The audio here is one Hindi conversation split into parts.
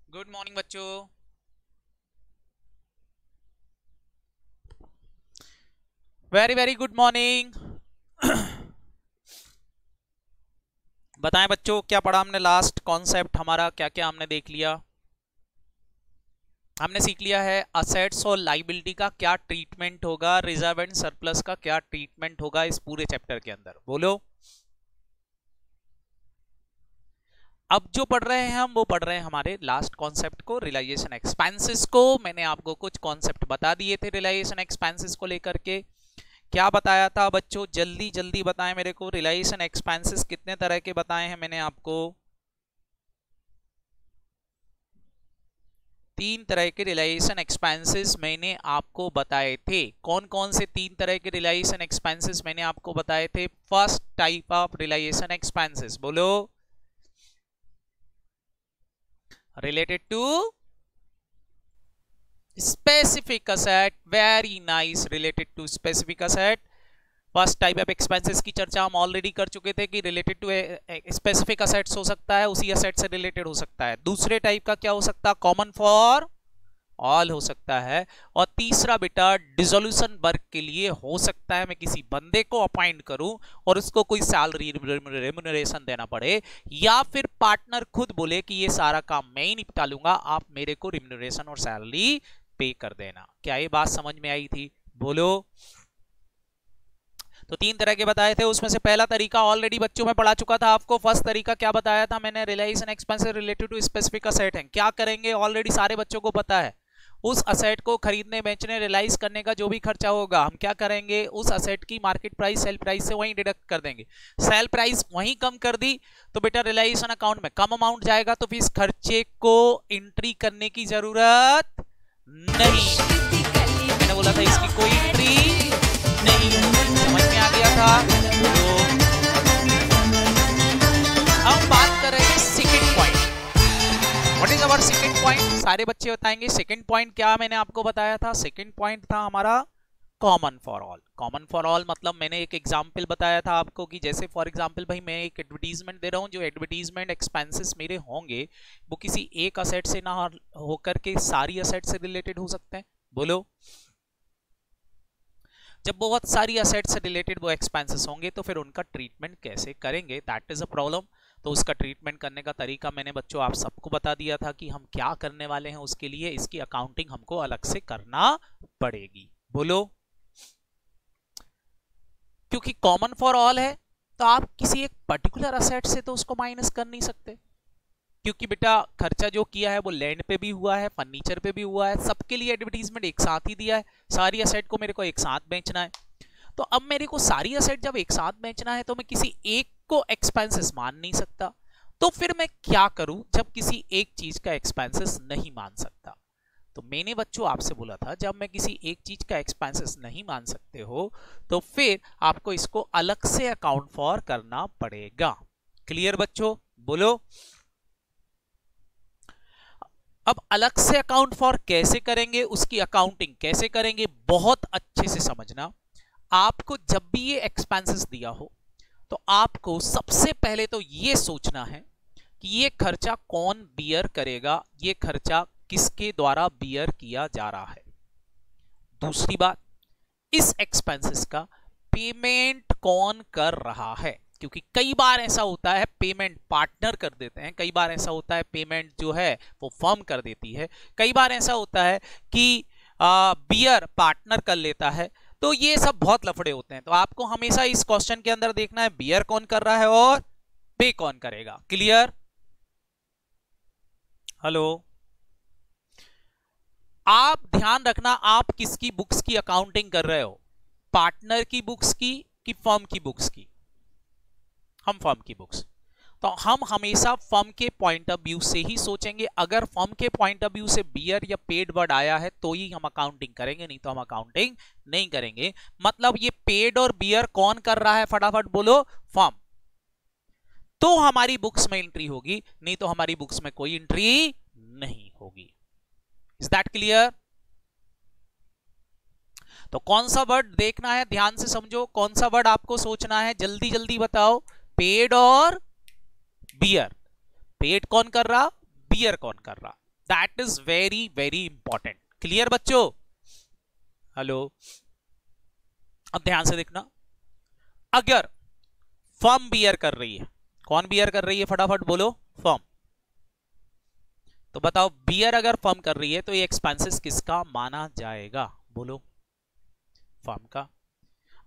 गुड मॉर्निंग बच्चों। Very very good morning. बताएं बच्चों, क्या पढ़ा हमने? लास्ट कॉन्सेप्ट हमारा क्या क्या हमने देख लिया? हमने सीख लिया है असेट्स और लाइबिलिटी का क्या ट्रीटमेंट होगा, रिजर्व एंड सरप्लस का क्या ट्रीटमेंट होगा इस पूरे चैप्टर के अंदर। बोलो। अब जो पढ़ रहे हैं हम वो पढ़ रहे हैं हमारे लास्ट कॉन्सेप्ट को, रियलाइजेशन एक्सपेंसेस को। मैंने आपको कुछ कॉन्सेप्ट बता दिए थे रियलाइजेशन एक्सपेंसेस को लेकर के। क्या बताया था बच्चों? जल्दी जल्दी बताएं मेरे को। रियलाइजेशन एक्सपेंसेस कितने तरह के बताए हैं मैंने आपको? 3 तरह के रियलाइजेशन एक्सपेंसेस मैंने आपको बताए थे। कौन कौन से 3 तरह के रियलाइजेशन एक्सपेंसेस मैंने आपको बताए थे? First type of realisation expenses, बोलो। Related to specific asset. Very nice, related to specific asset. First type of expenses की चर्चा हम ऑलरेडी कर चुके थे कि रिलेटेड टू स्पेसिफिक असेट्स हो सकता है, उसी असेट से रिलेटेड हो सकता है। दूसरे टाइप का क्या हो सकता है? कॉमन फॉर ऑल हो सकता है। और तीसरा बेटा डिसोल्यूशन वर्क के लिए हो सकता है, मैं किसी बंदे को अपॉइंट करूं और उसको कोई सैलरी रेम्युनरेशन देना पड़े, या फिर पार्टनर खुद बोले कि ये सारा काम मैं ही निपटा लूंगा, आप मेरे को रेम्युनरेशन और सैलरी पे कर देना। क्या ये बात समझ में आई थी? बोलो। तो 3 तरह के बताए थे, उसमें से पहला तरीका ऑलरेडी बच्चों में पढ़ा चुका था आपको। फर्स्ट तरीका क्या बताया था मैंने? Realisation expenses related to specific asset है। क्या करेंगे ऑलरेडी सारे बच्चों को पता है। उस असेट को खरीदने बेचने रियलाइज करने का जो भी खर्चा होगा, हम क्या करेंगे? उस असेट की मार्केट प्राइस सेल प्राइस से वहीं डिडक्ट कर देंगे। सेल प्राइस वहीं कम कर दी तो बेटा रियलाइजेशन अकाउंट में कम अमाउंट जाएगा, तो फिर इस खर्चे को एंट्री करने की जरूरत नहीं। मैंने बोला था इसकी कोई एंट्री नहीं। समझ में आ गया था? तो हम बात कर रहे हैं second point. What is our second point? सारे बच्चे बताएंगे सेकंड पॉइंट क्या मैंने आपको बताया था। सेकंड पॉइंट था हमारा common for all. Common for all मतलब मैंने एक एग्जांपल बताया था आपको कि जैसे फॉर एग्जांपल भाई मैं एक एडवर्टीजमेंट दे रहा हूं, जो एडवर्टीजमेंट एक्सपेंसेस मेरे होंगे वो किसी एक असेट से ना होकर के सारी असेट से रिलेटेड हो सकते हैं। बोलो। जब बहुत सारी असेट से रिलेटेड वो एक्सपेंसेस होंगे तो फिर उनका ट्रीटमेंट कैसे करेंगे, दैट इज अ प्रॉब्लम। तो उसका ट्रीटमेंट करने का तरीका मैंने बच्चों आप सबको बता दिया था कि हम क्या करने वाले हैं। उसके लिए इसकी अकाउंटिंग हमको अलग से करना पड़ेगी। बोलो। क्योंकि कॉमन फॉर ऑल है तो आप किसी एक पर्टिकुलर असेट से तो उसको माइनस कर नहीं सकते, क्योंकि बेटा खर्चा जो किया है वो लैंड पे भी हुआ है, फर्नीचर पे भी हुआ है, सबके लिए एडवर्टीजमेंट एक साथ ही दिया है। सारी असेट को मेरे को एक साथ बेचना है, तो अब मेरे को सारी असेट जब एक साथ बेचना है तो मैं किसी एक को एक्सपेंसेस मान नहीं सकता। तो फिर मैं क्या करूं जब किसी एक चीज का एक्सपेंसेस नहीं मान सकता? तो मैंने बच्चों आपसे बोला था जब मैं किसी एक चीज का एक्सपेंसेस नहीं मान सकते हो तो फिर आपको इसको अलग से अकाउंट फॉर करना पड़ेगा। क्लियर बच्चों? बोलो। अब अलग से अकाउंट फॉर कैसे करेंगे, उसकी अकाउंटिंग कैसे करेंगे, बहुत अच्छे से समझना। आपको जब भी ये एक्सपेंसेस दिया हो तो आपको सबसे पहले तो ये सोचना है कि ये खर्चा कौन बियर करेगा, ये खर्चा किसके द्वारा बियर किया जा रहा है। दूसरी बात, इस एक्सपेंसेस का पेमेंट कौन कर रहा है, क्योंकि कई बार ऐसा होता है पेमेंट पार्टनर कर देते हैं, कई बार ऐसा होता है पेमेंट जो है वो फर्म कर देती है, कई बार ऐसा होता है कि बियर पार्टनर कर लेता है। तो ये सब बहुत लफड़े होते हैं। तो आपको हमेशा इस क्वेश्चन के अंदर देखना है बियर कौन कर रहा है और पे कौन करेगा। क्लियर? हेलो। आप ध्यान रखना आप किसकी बुक्स की अकाउंटिंग कर रहे हो, पार्टनर की बुक्स की कि फर्म की बुक्स की? हम फर्म की बुक्स। तो हम हमेशा फर्म के पॉइंट ऑफ व्यू से ही सोचेंगे। अगर फर्म के पॉइंट ऑफ व्यू से बियर या पेड वर्ड आया है तो ही हम अकाउंटिंग करेंगे, नहीं तो हम अकाउंटिंग नहीं करेंगे। मतलब ये पेड और बियर कौन कर रहा है, फटाफट बोलो। फर्म। तो हमारी बुक्स में एंट्री होगी, नहीं तो हमारी बुक्स में कोई एंट्री नहीं होगी। Is that clear? तो कौन सा वर्ड देखना है, ध्यान से समझो। कौन सा वर्ड आपको सोचना है, जल्दी जल्दी बताओ। पेड और बियर। पेड कौन कर रहा, बियर कौन कर रहा। That is very very important. Clear बच्चों? हेलो, अब ध्यान से देखना। अगर फर्म बियर कर रही है, कौन बियर कर रही है फटाफट बोलो? फर्म। तो बताओ बियर अगर फर्म कर रही है तो ये एक्सपेंसेस किसका माना जाएगा? बोलो। फर्म का।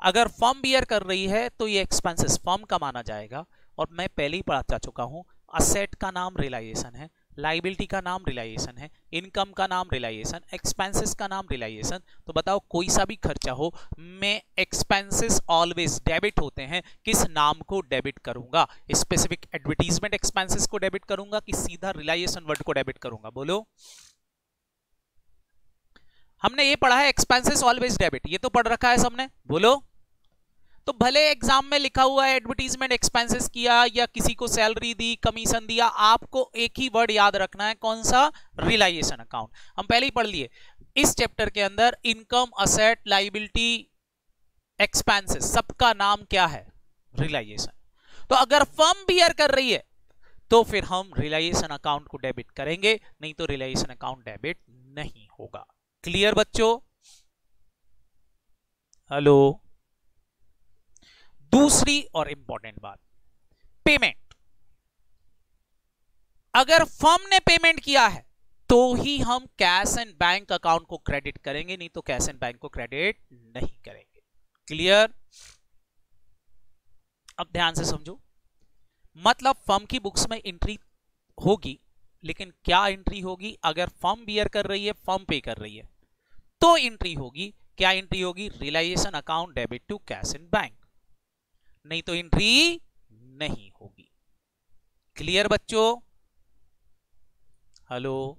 अगर फर्म बियर कर रही है तो ये एक्सपेंसेस फर्म का माना जाएगा। और मैं पहले ही पढ़ा चुका हूं, असेट का नाम रिलाइजेशन है, लाइबिलिटी का नाम रिलाइजेशन है, इनकम का नाम रिलाइजेशन, एक्सपेंसेस का नाम रिलाइजेशन। तो बताओ कोई सा भी खर्चा हो, मैं एक्सपेंसेस ऑलवेज डेबिट होते हैं, किस नाम को डेबिट करूंगा? स्पेसिफिक एडवर्टीजमेंट एक्सपेंसेस को डेबिट करूंगा कि सीधा रिलाइजेशन वर्ड को डेबिट करूंगा? बोलो। हमने ये पढ़ा है एक्सपेंसेस ऑलवेज डेबिट, ये तो पढ़ रखा है सबने। बोलो। तो भले एग्जाम में लिखा हुआ है एडवर्टीजमेंट एक्सपेंसेस किया या किसी को सैलरी दी, कमीशन दिया, आपको एक ही वर्ड याद रखना है, कौन सा? Realisation account. हम पहले ही पढ़ लिए इस चैप्टर के अंदर, इनकम, असेट, लाइबिलिटी, एक्सपेंसेस सबका नाम क्या है? रिलाइजेशन। तो अगर फर्म बियर कर रही है तो फिर हम रिलाइजेशन अकाउंट को डेबिट करेंगे, नहीं तो रिलाइजेशन अकाउंट डेबिट नहीं होगा। क्लियर बच्चों? हेलो। दूसरी और इंपॉर्टेंट बात, पेमेंट। अगर फर्म ने पेमेंट किया है तो ही हम कैश एंड बैंक अकाउंट को क्रेडिट करेंगे, नहीं तो कैश एंड बैंक को क्रेडिट नहीं करेंगे। क्लियर? अब ध्यान से समझो। मतलब फर्म की बुक्स में एंट्री होगी, लेकिन क्या एंट्री होगी? अगर फर्म बियर कर रही है, फर्म पे कर रही है, तो एंट्री होगी, क्या एंट्री होगी? Realisation account debit to cash and bank, नहीं तो एंट्री नहीं होगी। क्लियर बच्चों? हेलो।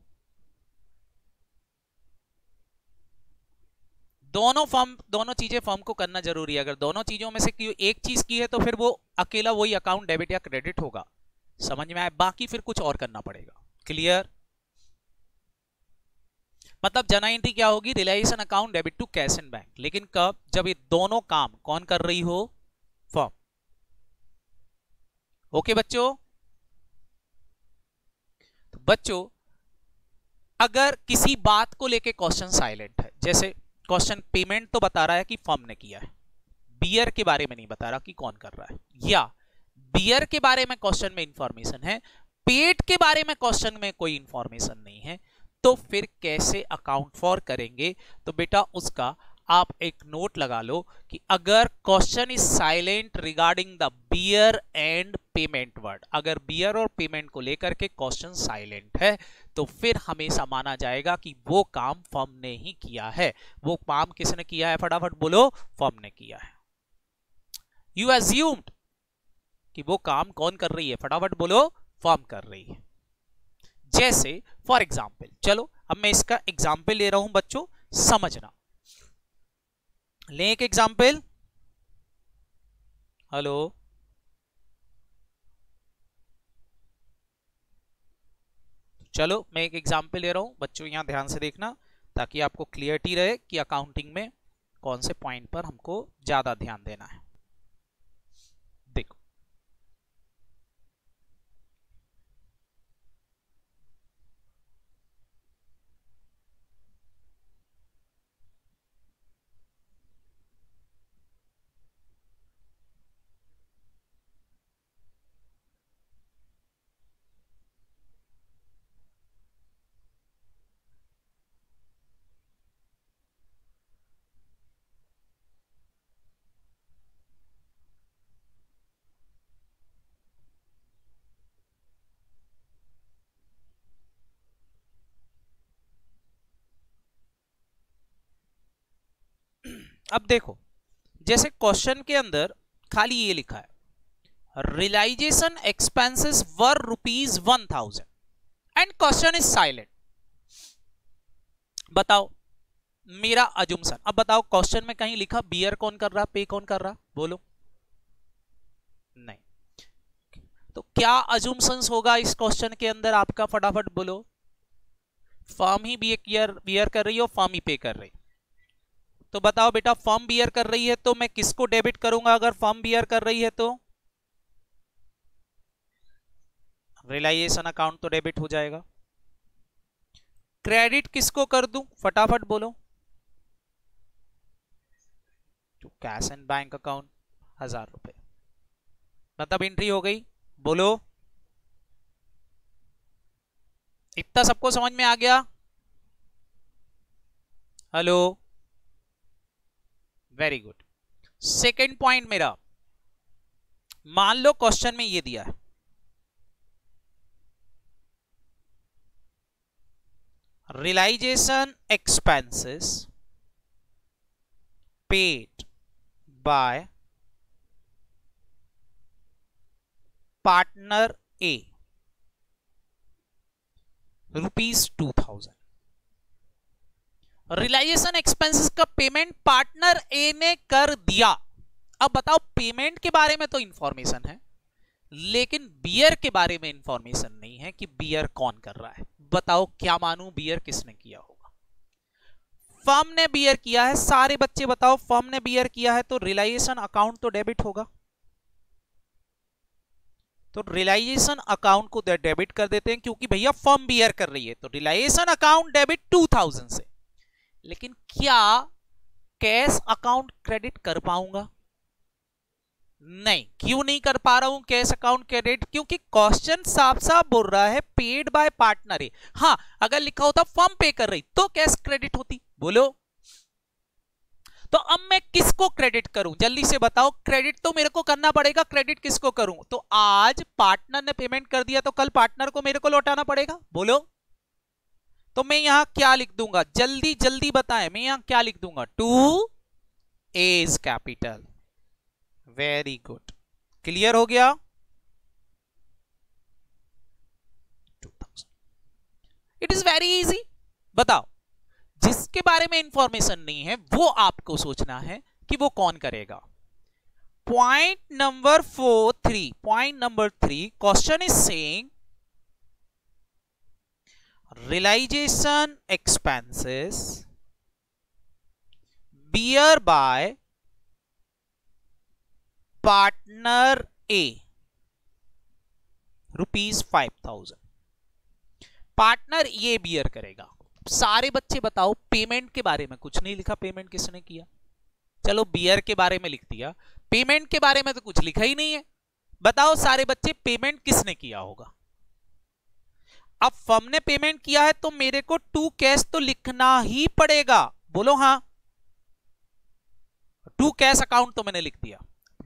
दोनों चीजें फर्म को करना जरूरी है। अगर दोनों चीजों में से एक चीज की है तो फिर वो अकेला वही अकाउंट डेबिट या क्रेडिट होगा। समझ में आया? बाकी फिर कुछ और करना पड़ेगा। क्लियर? मतलब जना एंट्री क्या होगी? Realisation account debit to cash and bank. लेकिन कब? जब ये दोनों काम कौन कर रही हो? फर्म। ओके बच्चों? तो बच्चों अगर किसी बात को लेके क्वेश्चन साइलेंट है, जैसे क्वेश्चन पेमेंट तो बता रहा है कि फर्म ने किया है, बियर के बारे में नहीं बता रहा कि कौन कर रहा है, या बियर के बारे में क्वेश्चन में इंफॉर्मेशन है, पेट के बारे में क्वेश्चन में कोई इंफॉर्मेशन नहीं है, तो फिर कैसे अकाउंट फॉर करेंगे? तो बेटा उसका आप एक नोट लगा लो कि अगर question is silent regarding the bearer and payment word, अगर बियर और पेमेंट को लेकर के क्वेश्चन साइलेंट है तो फिर हमेशा माना जाएगा कि वो काम फर्म ने ही किया है। वो काम किसने किया है? फटाफट बोलो। फर्म ने किया है। यू एज्यूम्ड कि वो काम कौन कर रही है? फटाफट बोलो। फर्म कर रही है। जैसे फॉर एग्जाम्पल, चलो अब मैं इसका एग्जाम्पल ले रहा हूं बच्चों, समझना। ले एक एग्जाम्पल। हेलो। चलो मैं एक एग्जाम्पल ले रहा हूं बच्चों, यहां ध्यान से देखना ताकि आपको क्लियरिटी रहे कि अकाउंटिंग में कौन से पॉइंट पर हमको ज्यादा ध्यान देना है। देखो अब देखो, जैसे क्वेश्चन के अंदर खाली ये लिखा है, realisation expenses were ₹1000 and question is silent. बताओ मेरा अजम्पशन। अब बताओ क्वेश्चन में कहीं लिखा बियर कौन कर रहा, पे कौन कर रहा? बोलो। नहीं। तो क्या अजम्पशंस होगा इस क्वेश्चन के अंदर आपका? फटाफट बोलो। फर्म ही बियर कर रही हो, फर्म ही पे कर रही। तो बताओ बेटा, फर्म बियर कर रही है तो मैं किसको डेबिट करूंगा? अगर फर्म बियर कर रही है तो रियलाइजेशन अकाउंट तो डेबिट हो जाएगा। क्रेडिट किसको कर दूं, फटाफट बोलो। To cash and bank account 1000 रुपए, मतलब एंट्री हो गई। बोलो, इतना सबको समझ में आ गया? Hello, very good. Second point मेरा, मान लो क्वेश्चन में ये दिया है, realization expenses paid by partner A ₹2000। Realisation expenses का पेमेंट पार्टनर ए ने कर दिया। अब बताओ, पेमेंट के बारे में तो इंफॉर्मेशन है, लेकिन बियर के बारे में इंफॉर्मेशन नहीं है कि बियर कौन कर रहा है। बताओ क्या मानूं, बियर किसने किया होगा? फर्म ने बियर किया है। सारे बच्चे बताओ, फर्म ने बियर किया है तो रिलाइजेशन अकाउंट तो डेबिट होगा। तो रिलाइजेशन अकाउंट को डेबिट कर देते हैं, क्योंकि भैया फर्म बियर कर रही है, तो रिलाइजेशन अकाउंट डेबिट 2000 से। लेकिन क्या कैश अकाउंट क्रेडिट कर पाऊंगा? नहीं। क्यों नहीं कर पा रहा हूं कैश अकाउंट क्रेडिट? क्योंकि क्वेश्चन साफ साफ बोल रहा है पेड बाय पार्टनर ए। हाँ, अगर लिखा होता फर्म पे कर रही तो कैश क्रेडिट होती। बोलो, तो अब मैं किसको क्रेडिट करूं, जल्दी से बताओ। क्रेडिट तो मेरे को करना पड़ेगा, क्रेडिट किसको करूं? तो आज पार्टनर ने पेमेंट कर दिया तो कल पार्टनर को मेरे को लौटाना पड़ेगा। बोलो, तो मैं यहां क्या लिख दूंगा, जल्दी जल्दी बताएं, मैं यहां क्या लिख दूंगा? To as capital. Very good, clear हो गया? 2000। It is very easy. बताओ, जिसके बारे में इंफॉर्मेशन नहीं है वो आपको सोचना है कि वो कौन करेगा। Point number 3, point number 3, question is saying realization expenses bear by partner A ₹5000। Partner ये बियर करेगा। सारे बच्चे बताओ, पेमेंट के बारे में कुछ नहीं लिखा, पेमेंट किसने किया? चलो बियर के बारे में लिख दिया, पेमेंट के बारे में तो कुछ लिखा ही नहीं है। बताओ सारे बच्चे, पेमेंट किसने किया होगा? अब फर्म ने पेमेंट किया है तो मेरे को टू कैश तो लिखना ही पड़ेगा। बोलो हाँ, टू कैश अकाउंट तो मैंने लिख दिया।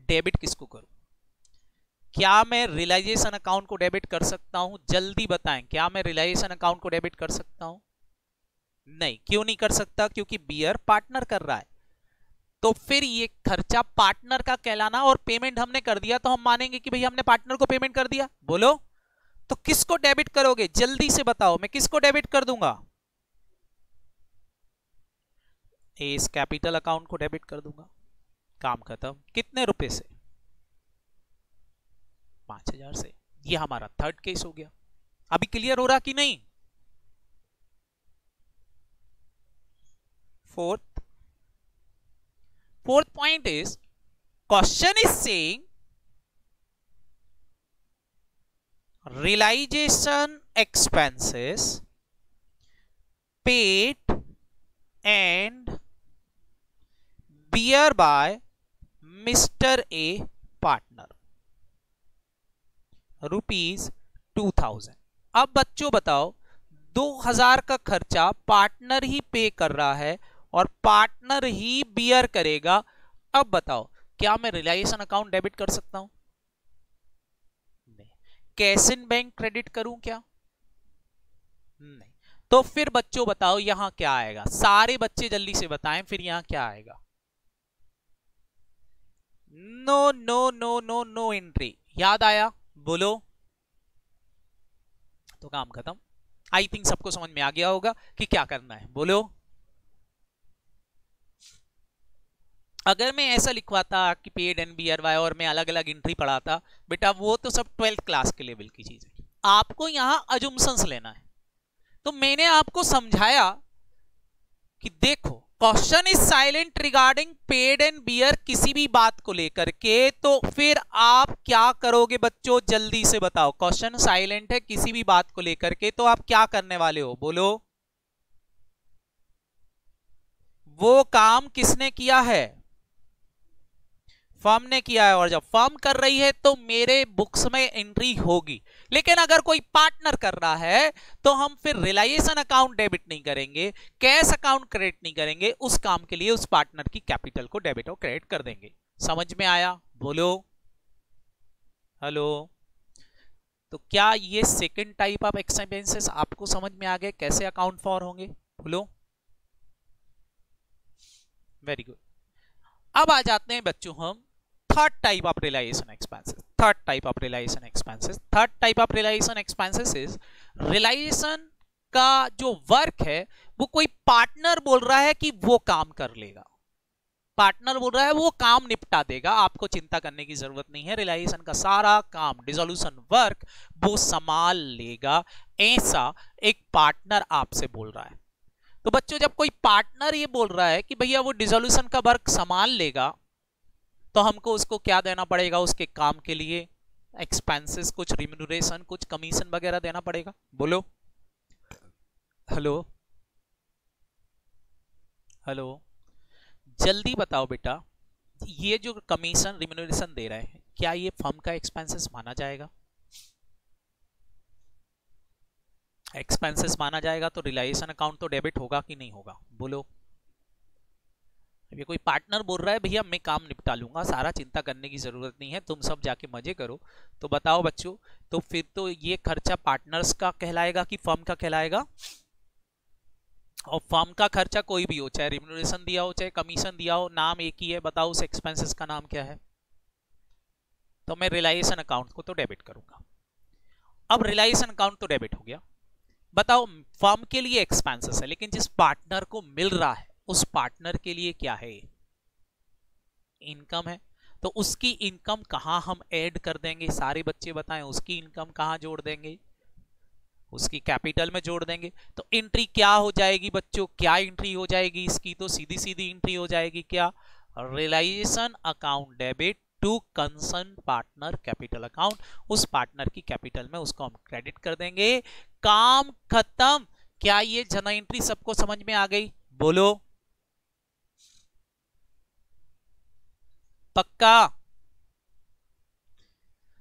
डेबिट किसको करूं? क्या मैं रिलाइजेशन अकाउंट को डेबिट कर सकता हूं? जल्दी बताएं, क्या मैं रिलाइजेशन अकाउंट को डेबिट कर सकता हूं? नहीं। क्यों नहीं कर सकता? क्योंकि बियर पार्टनर कर रहा है। तो फिर ये खर्चा पार्टनर का कहलाना, और पेमेंट हमने कर दिया तो हम मानेंगे कि भैया हमने पार्टनर को पेमेंट कर दिया। बोलो, तो किसको डेबिट करोगे? जल्दी से बताओ, मैं किसको डेबिट कर दूंगा? एस कैपिटल अकाउंट को डेबिट कर दूंगा। काम खत्म। कितने रुपए से? 5000 से। ये हमारा थर्ड केस हो गया। अभी क्लियर हो रहा कि नहीं? Fourth point is, question is saying realization expenses paid and bear by Mr. A partner ₹2000। अब बच्चों बताओ, 2000 का खर्चा पार्टनर ही पे कर रहा है और पार्टनर ही बियर करेगा। अब बताओ, क्या मैं रिलाइजेशन अकाउंट डेबिट कर सकता हूं? कैश इन बैंक क्रेडिट करूं क्या? नहीं। तो फिर बच्चों बताओ यहां क्या आएगा? सारे बच्चे जल्दी से बताएं, फिर यहां क्या आएगा? No no no no no entry. याद आया? बोलो, तो काम खत्म। आई थिंक सबको समझ में आ गया होगा कि क्या करना है। बोलो, अगर मैं ऐसा लिखवाता कि पेड एनबीआरवाई और मैं अलग अलग एंट्री पढ़ाता, बेटा वो तो सब 12th क्लास के लेवल की चीज है। आपको यहां अजम्पशंस लेना है। तो मैंने आपको समझाया कि देखो, question is silent regarding paid and bearer किसी भी बात को लेकर के, तो फिर आप क्या करोगे बच्चों? जल्दी से बताओ। क्वेश्चन साइलेंट है किसी भी बात को लेकर के, तो आप क्या करने वाले हो? बोलो, वो काम किसने किया है? फर्म ने किया है, और जब फर्म कर रही है तो मेरे बुक्स में एंट्री होगी। लेकिन अगर कोई पार्टनर कर रहा है तो हम फिर रिलायेशन अकाउंट डेबिट नहीं करेंगे, कैश अकाउंट क्रेडिट नहीं करेंगे, उस काम के लिए उस पार्टनर की कैपिटल को डेबिट और क्रेडिट कर देंगे। समझ में आया? बोलो हेलो। तो क्या ये सेकंड टाइप ऑफ एक्सपेंसेस आपको समझ में आ गए कैसे अकाउंट फॉर होंगे? बोलो। Very good. अब आ जाते हैं बच्चों हम third type of realisation expenses. Third type of realisation expenses, third type of realisation expenses is realisation का जो वर्क है वो कोई पार्टनर बोल रहा है कि वो काम कर लेगा, पार्टनर बोल रहा है वो काम निपटा देगा, आपको चिंता करने की जरूरत नहीं है, रिलायेशन का सारा काम डिसोल्यूशन वर्क वो संभाल लेगा, ऐसा एक पार्टनर आपसे बोल रहा है। तो बच्चों जब कोई पार्टनर ये बोल रहा है कि भैया वो डिसोल्यूशन का वर्क संभाल लेगा, तो हमको उसको क्या देना पड़ेगा? उसके काम के लिए एक्सपेंसेस, कुछ रिम्यूनरेशन, कुछ कमीशन वगैरह देना पड़ेगा। बोलो हेलो हेलो। जल्दी बताओ बेटा, ये जो कमीशन रिम्यूनरेशन दे रहे हैं क्या ये फर्म का एक्सपेंसेस माना जाएगा? एक्सपेंसेस माना जाएगा तो रिलायेशन अकाउंट तो डेबिट होगा कि नहीं होगा? बोलो। ये कोई पार्टनर बोल रहा है भैया मैं काम निपटा लूंगा, सारा चिंता करने की जरूरत नहीं है, तुम सब जाके मजे करो, तो बताओ बच्चों, तो फिर तो ये खर्चा पार्टनर्स का कहलाएगा कि फर्म का कहलाएगा? और फर्म का खर्चा कोई भी हो, चाहे रिम्यूनरेशन दिया हो चाहे कमीशन दिया हो, नाम एक ही है, बताओ उस एक्सपेंसेस का नाम क्या है? तो मैं रिलायेशन अकाउंट को तो डेबिट करूंगा। अब रिलायेशन अकाउंट तो डेबिट हो गया, बताओ फर्म के लिए एक्सपेंसेस है, लेकिन जिस पार्टनर को मिल रहा है उस पार्टनर के लिए क्या है? इनकम है। तो उसकी इनकम कहां हम ऐड कर देंगे? सारे बच्चे बताएं, उसकी इनकम कहां जोड़ देंगे? उसकी कैपिटल में जोड़ देंगे। तो एंट्री क्या हो जाएगी बच्चों? क्या एंट्री हो जाएगी इसकी? तो सीधी सीधी एंट्री हो जाएगी क्या? Realisation account debit to concern partner capital account. उस पार्टनर की कैपिटल में उसको हम क्रेडिट कर देंगे, काम खत्म। क्या ये जर्नल एंट्री सबको समझ में आ गई? बोलो पक्का?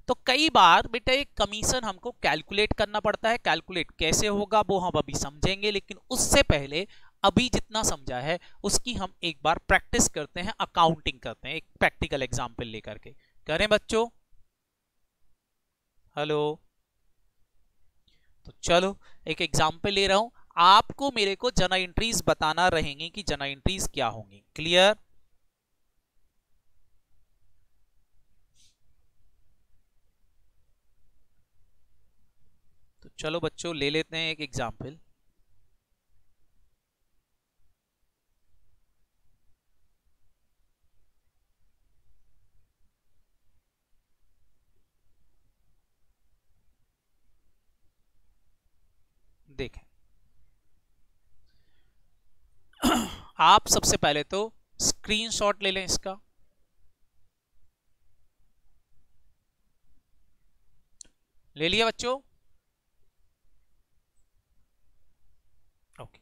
तो कई बार बेटा एक कमीशन हमको कैलकुलेट करना पड़ता है, कैलकुलेट कैसे होगा वो हम अभी समझेंगे, लेकिन उससे पहले अभी जितना समझा है उसकी हम एक बार प्रैक्टिस करते हैं, अकाउंटिंग करते हैं एक प्रैक्टिकल एग्जांपल लेकर के। करें बच्चों? हेलो। तो चलो एक एग्जांपल ले रहा हूं, आपको मेरे को जर्नल एंट्रीज बताना रहेंगी कि जर्नल एंट्रीज क्या होंगी। क्लियर? तो चलो बच्चों ले लेते हैं एक एग्जांपल। देखें, आप सबसे पहले तो स्क्रीनशॉट ले लें इसका, ले लिया बच्चों? ओके,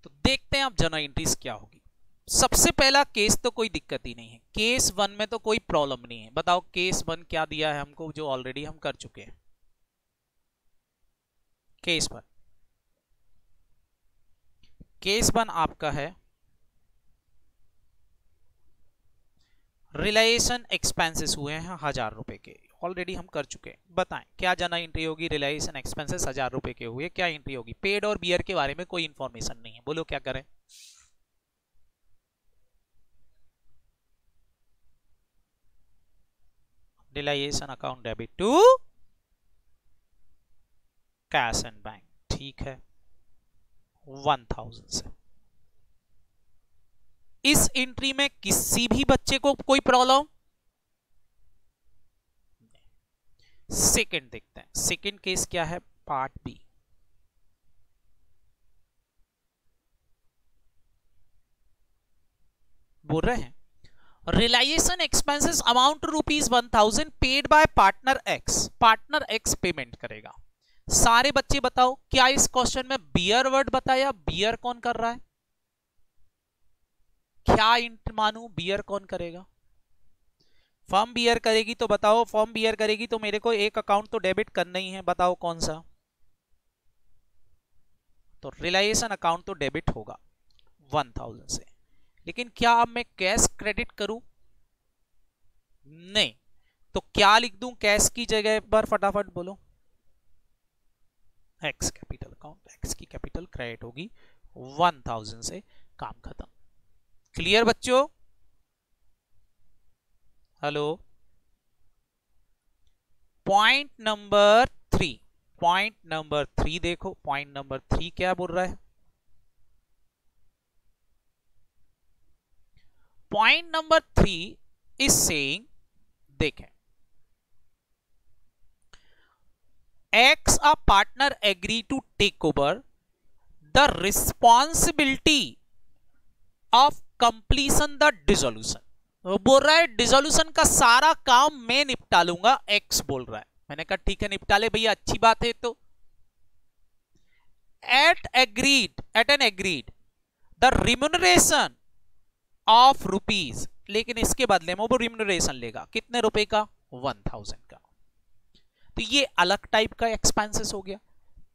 तो देखते हैं अब जर्नल एंट्रीज क्या होगी। सबसे पहला केस तो कोई दिक्कत ही नहीं है, केस 1 में तो कोई प्रॉब्लम नहीं है। बताओ केस 1 क्या दिया है हमको, जो ऑलरेडी हम कर चुके हैं। केस 1 आपका है रिलायेशन एक्सपेंसेस हुए हैं 1000 रुपए के, ऑलरेडी हम कर चुके हैं। बताएं क्या जर्नल एंट्री होगी? रिलायेशन एक्सपेंसेस 1000 रुपए के हुए, क्या एंट्री होगी? पेड और बियर के बारे में कोई इंफॉर्मेशन नहीं है, बोलो क्या करें? Realisation account debit to cash and bank, ठीक है, 1000 से। इस एंट्री में किसी भी बच्चे को कोई प्रॉब्लम? सेकंड देखते हैं, सेकंड केस क्या है? Part B. बोल रहे हैं realisation expenses amount ₹1000 paid by partner X. Partner X payment करेगा। सारे बच्चे बताओ क्या इस क्वेश्चन में बियर वर्ड बताया? बियर कौन कर रहा है? क्या इंट मानू, बियर कौन करेगा? फर्म बियर करेगी तो बताओ, फर्म बियर करेगी तो मेरे को एक अकाउंट तो डेबिट करना ही है, बताओ कौन सा? तो रिलायंस अकाउंट तो डेबिट होगा 1000 से, लेकिन क्या अब मैं कैश क्रेडिट करूं? नहीं। तो क्या लिख दूं कैश की जगह पर, फटाफट बोलो? एक्स कैपिटल अकाउंट, एक्स की कैपिटल क्रेडिट होगी 1000 से, काम खत्म। क्लियर बच्चों? Hello. Point number 3, point number 3 देखो, पॉइंट नंबर 3 क्या बोल रहा है? पॉइंट नंबर 3 इज सेइंग, देखें, X a partner agree to take over the responsibility of completion the dissolution। वो बोल रहा है डिसोल्यूशन का सारा काम मैं निपटा लूंगा, एक्स बोल रहा है। मैंने कहा ठीक है निपटा ले भैया, अच्छी बात है। तो at an agreed the remuneration of rupees, लेकिन इसके बदले में वो रिम्यूनरेशन लेगा कितने रुपए का? 1000 का। तो ये अलग टाइप का एक्सपेंसेस हो गया।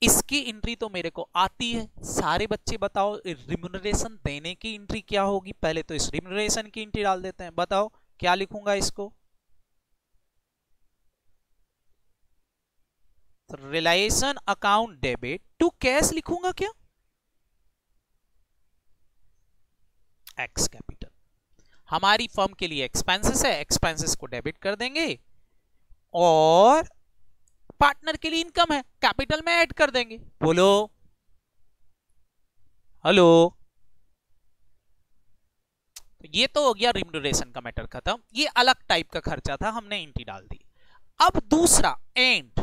इसकी एंट्री तो मेरे को आती है। सारे बच्चे बताओ रिम्यूनरेशन देने की एंट्री क्या होगी? पहले तो इस रिम्यूनरेशन की एंट्री डाल देते हैं, बताओ क्या लिखूंगा इसको? तो रिलायंस अकाउंट डेबिट टू कैश लिखूंगा क्या? एक्स कैपिटल हमारी फर्म के लिए एक्सपेंसेस है, एक्सपेंसेस को डेबिट कर देंगे, और पार्टनर के लिए इनकम है, कैपिटल में ऐड कर देंगे। बोलो हेलो। तो ये तो हो गया रिम्यूनरेशन का मैटर खत्म। ये अलग टाइप का खर्चा था, हमने एंट्री डाल दी। अब दूसरा एंड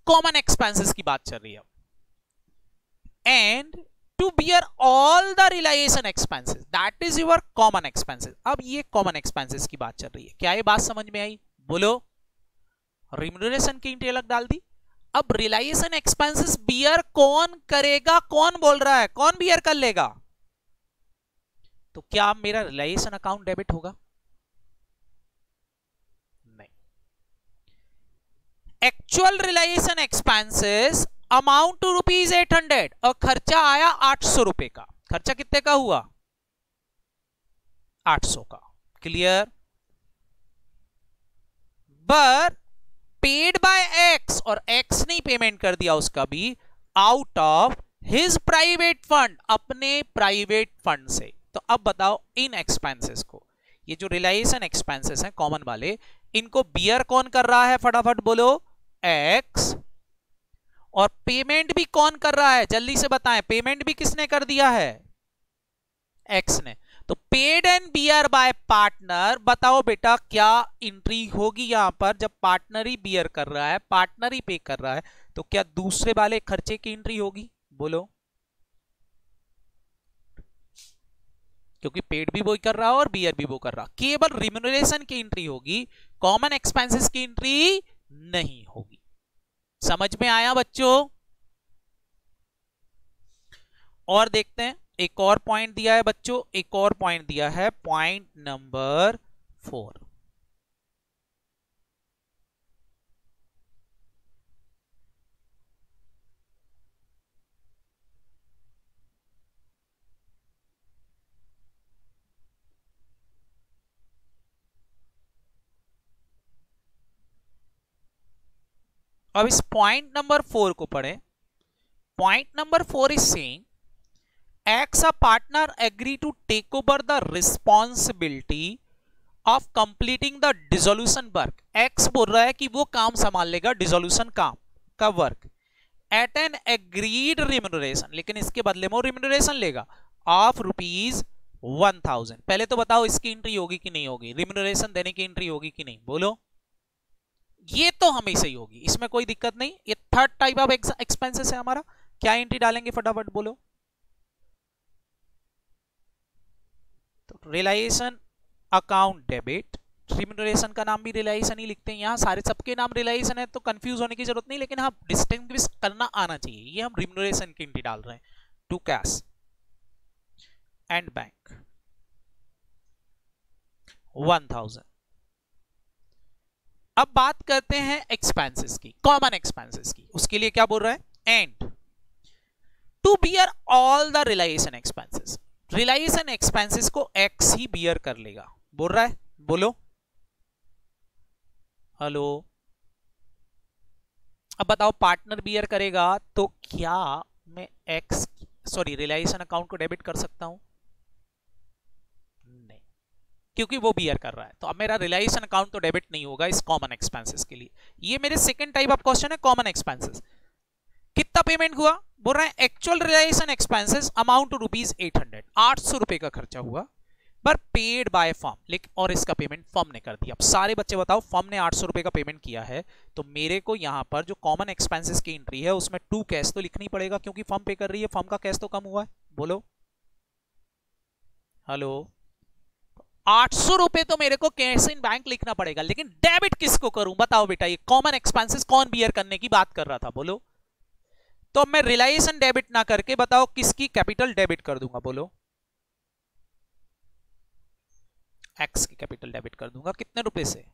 कॉमन एक्सपेंसेस की बात चल रही है। And to bear all the reliance expenses, that is your common expenses. अब ये कॉमन एक्सपेंसेस की बात चल रही है, क्या ये बात समझ में आई? बोलो। रिम्यूनरेशन की एंट्री अलग डाल दी। अब रिलायंस एक्सपेंसेस बियर कौन करेगा? कौन बोल रहा है, कौन बियर कर लेगा? तो क्या मेरा रिलायंस अकाउंट डेबिट होगा? नहीं। Actual reliance expenses amount to ₹800 और खर्चा आया 800 रुपए का। खर्चा कितने का हुआ? 800 का। क्लियर? पर पेड बाय एक्स, और एक्स ने पेमेंट कर दिया उसका भी out of his private fund, अपने प्राइवेट फंड से। तो अब बताओ इन एक्सपेंसेस को, ये जो रिलायंस एक्सपेंसेस हैं कॉमन वाले, इनको बियर कौन कर रहा है? फटाफट बोलो। एक्स। और पेमेंट भी कौन कर रहा है? जल्दी से बताएं, पेमेंट भी किसने कर दिया है? एक्स ने। तो paid and bear by partner, बताओ बेटा क्या एंट्री होगी यहां पर? जब पार्टनर ही बियर कर रहा है, पार्टनर ही पे कर रहा है, तो क्या दूसरे वाले खर्चे की एंट्री होगी? बोलो। क्योंकि पेड भी वो कर रहा है और बियर भी वो कर रहा, केवल रिम्यूनरेशन की एंट्री होगी, कॉमन एक्सपेंसेस की एंट्री नहीं होगी। समझ में आया बच्चों? और देखते हैं, एक और पॉइंट दिया है बच्चों, एक और पॉइंट दिया है, पॉइंट नंबर 4। अब इस पॉइंट नंबर 4 को पढ़ें। Point number 4 is saying X a partner agree to take over the responsibility of completing the dissolution work। X बोल रहा है कि वो काम संभाल लेगा, डिसोल्यूशन काम का work, at an agreed remuneration, लेकिन इसके बदले में वो रिम्यूनरेशन लेगा ऑफ ₹1000। पहले तो बताओ इसकी एंट्री होगी कि नहीं होगी? रिम्यूनरेशन देने की एंट्री होगी कि नहीं? बोलो। ये तो हमेशा ही होगी, इसमें कोई दिक्कत नहीं। ये थर्ड टाइप ऑफ एक्सपेंसेस है हमारा। क्या एंट्री डालेंगे फटाफट बोलो? तो रिलायंस अकाउंट डेबिट, रिम्यूनरेशन का नाम भी रिलायंस ही लिखते हैं, यहां सारे सबके नाम रिलायंस है तो कंफ्यूज होने की जरूरत नहीं, लेकिन हाँ डिस्टिंग्विश करना आना चाहिए। ये हम रिम्यूनरेशन की एंट्री डाल रहे हैं टू कैश एंड बैंक। 1000। अब बात करते हैं एक्सपेंसेस की, कॉमन एक्सपेंसेस की। उसके लिए क्या बोल रहा है, and to bear all the realisation expenses. Realisation expenses को एक्स ही बियर कर लेगा, बोल रहा है, बोलो हेलो। अब बताओ पार्टनर बियर करेगा तो क्या मैं एक्स रिलाइजेशन अकाउंट को डेबिट कर सकता हूं, नहीं, क्योंकि वो बियर कर रहा है। तो अब मेरा रिलाइजेशन अकाउंट तो डेबिट नहीं होगा इस कॉमन एक्सपेंसेस के लिए। ये मेरे सेकंड टाइप ऑफ क्वेश्चन है, कॉमन एक्सपेंसेस। कितना पेमेंट हुआ, बोल रहा है actual realisation expenses amount to rupees 800, 800 रुपए का खर्चा हुआ, पर पेड बाय फर्म, लेकिन और इसका पेमेंट फर्म ने कर दिया। अब सारे बच्चे बताओ, फर्म ने 800 रुपए का पेमेंट किया है, तो मेरे को यहां पर जो कॉमन एक्सपेंसेस की एंट्री है उसमें टू कैश तो लिखनी पड़ेगा, क्योंकि फर्म पे कर रही है, फर्म का कैश तो कम हुआ है, बोलो हेलो। 800 रुपए तो मेरे को कैश इन बैंक लिखना पड़ेगा, लेकिन डेबिट किसको करूं, बताओ बेटा। ये कॉमन एक्सपेंसेस कौन बियर करने की बात कर रहा था, बोलो। तो मैं रिलाइजेशन डेबिट ना करके बताओ किसकी कैपिटल डेबिट कर दूंगा, बोलो एक्स की कैपिटल डेबिट कर दूंगा। कितने रुपए से,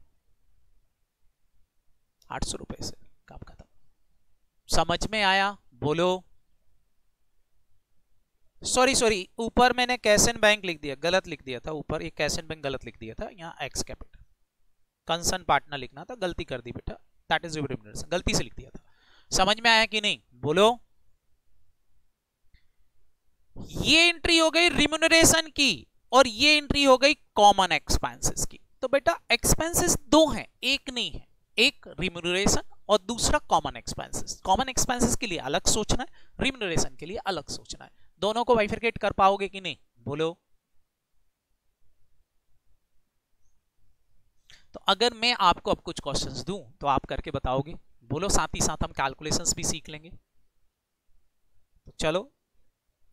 800 रुपए से, काम खत्म। समझ में आया, बोलो। सॉरी, ऊपर मैंने कैश एंड बैंक लिख दिया, गलत लिख दिया था, ऊपर ये कैश एंड बैंक गलत लिख दिया था, यहाँ एक्स कैपिटल कंसर्न पार्टनर लिखना था, गलती कर दी बेटा, दैट इज रिम्यूनरेशन, गलती से लिख दिया था। समझ में आया कि नहीं, बोलो। ये एंट्री हो गई रिम्यूनरेशन की, और ये एंट्री हो गई कॉमन एक्सपेंसेस की। तो बेटा एक्सपेंसेस दो हैं, एक नहीं है, एक रिम्यूनरेशन और दूसरा कॉमन एक्सपेंसेस। कॉमन एक्सपेंसेस के लिए अलग सोचना है, रिम्यूनरेशन के लिए अलग सोचना है। दोनों को बाइफरकेट कर पाओगे कि नहीं, बोलो। तो अगर मैं आपको अब कुछ क्वेश्चंस दूं तो आप करके बताओगे, बोलो। साथ ही साथ हम कैलकुलेशंस भी सीख लेंगे। तो चलो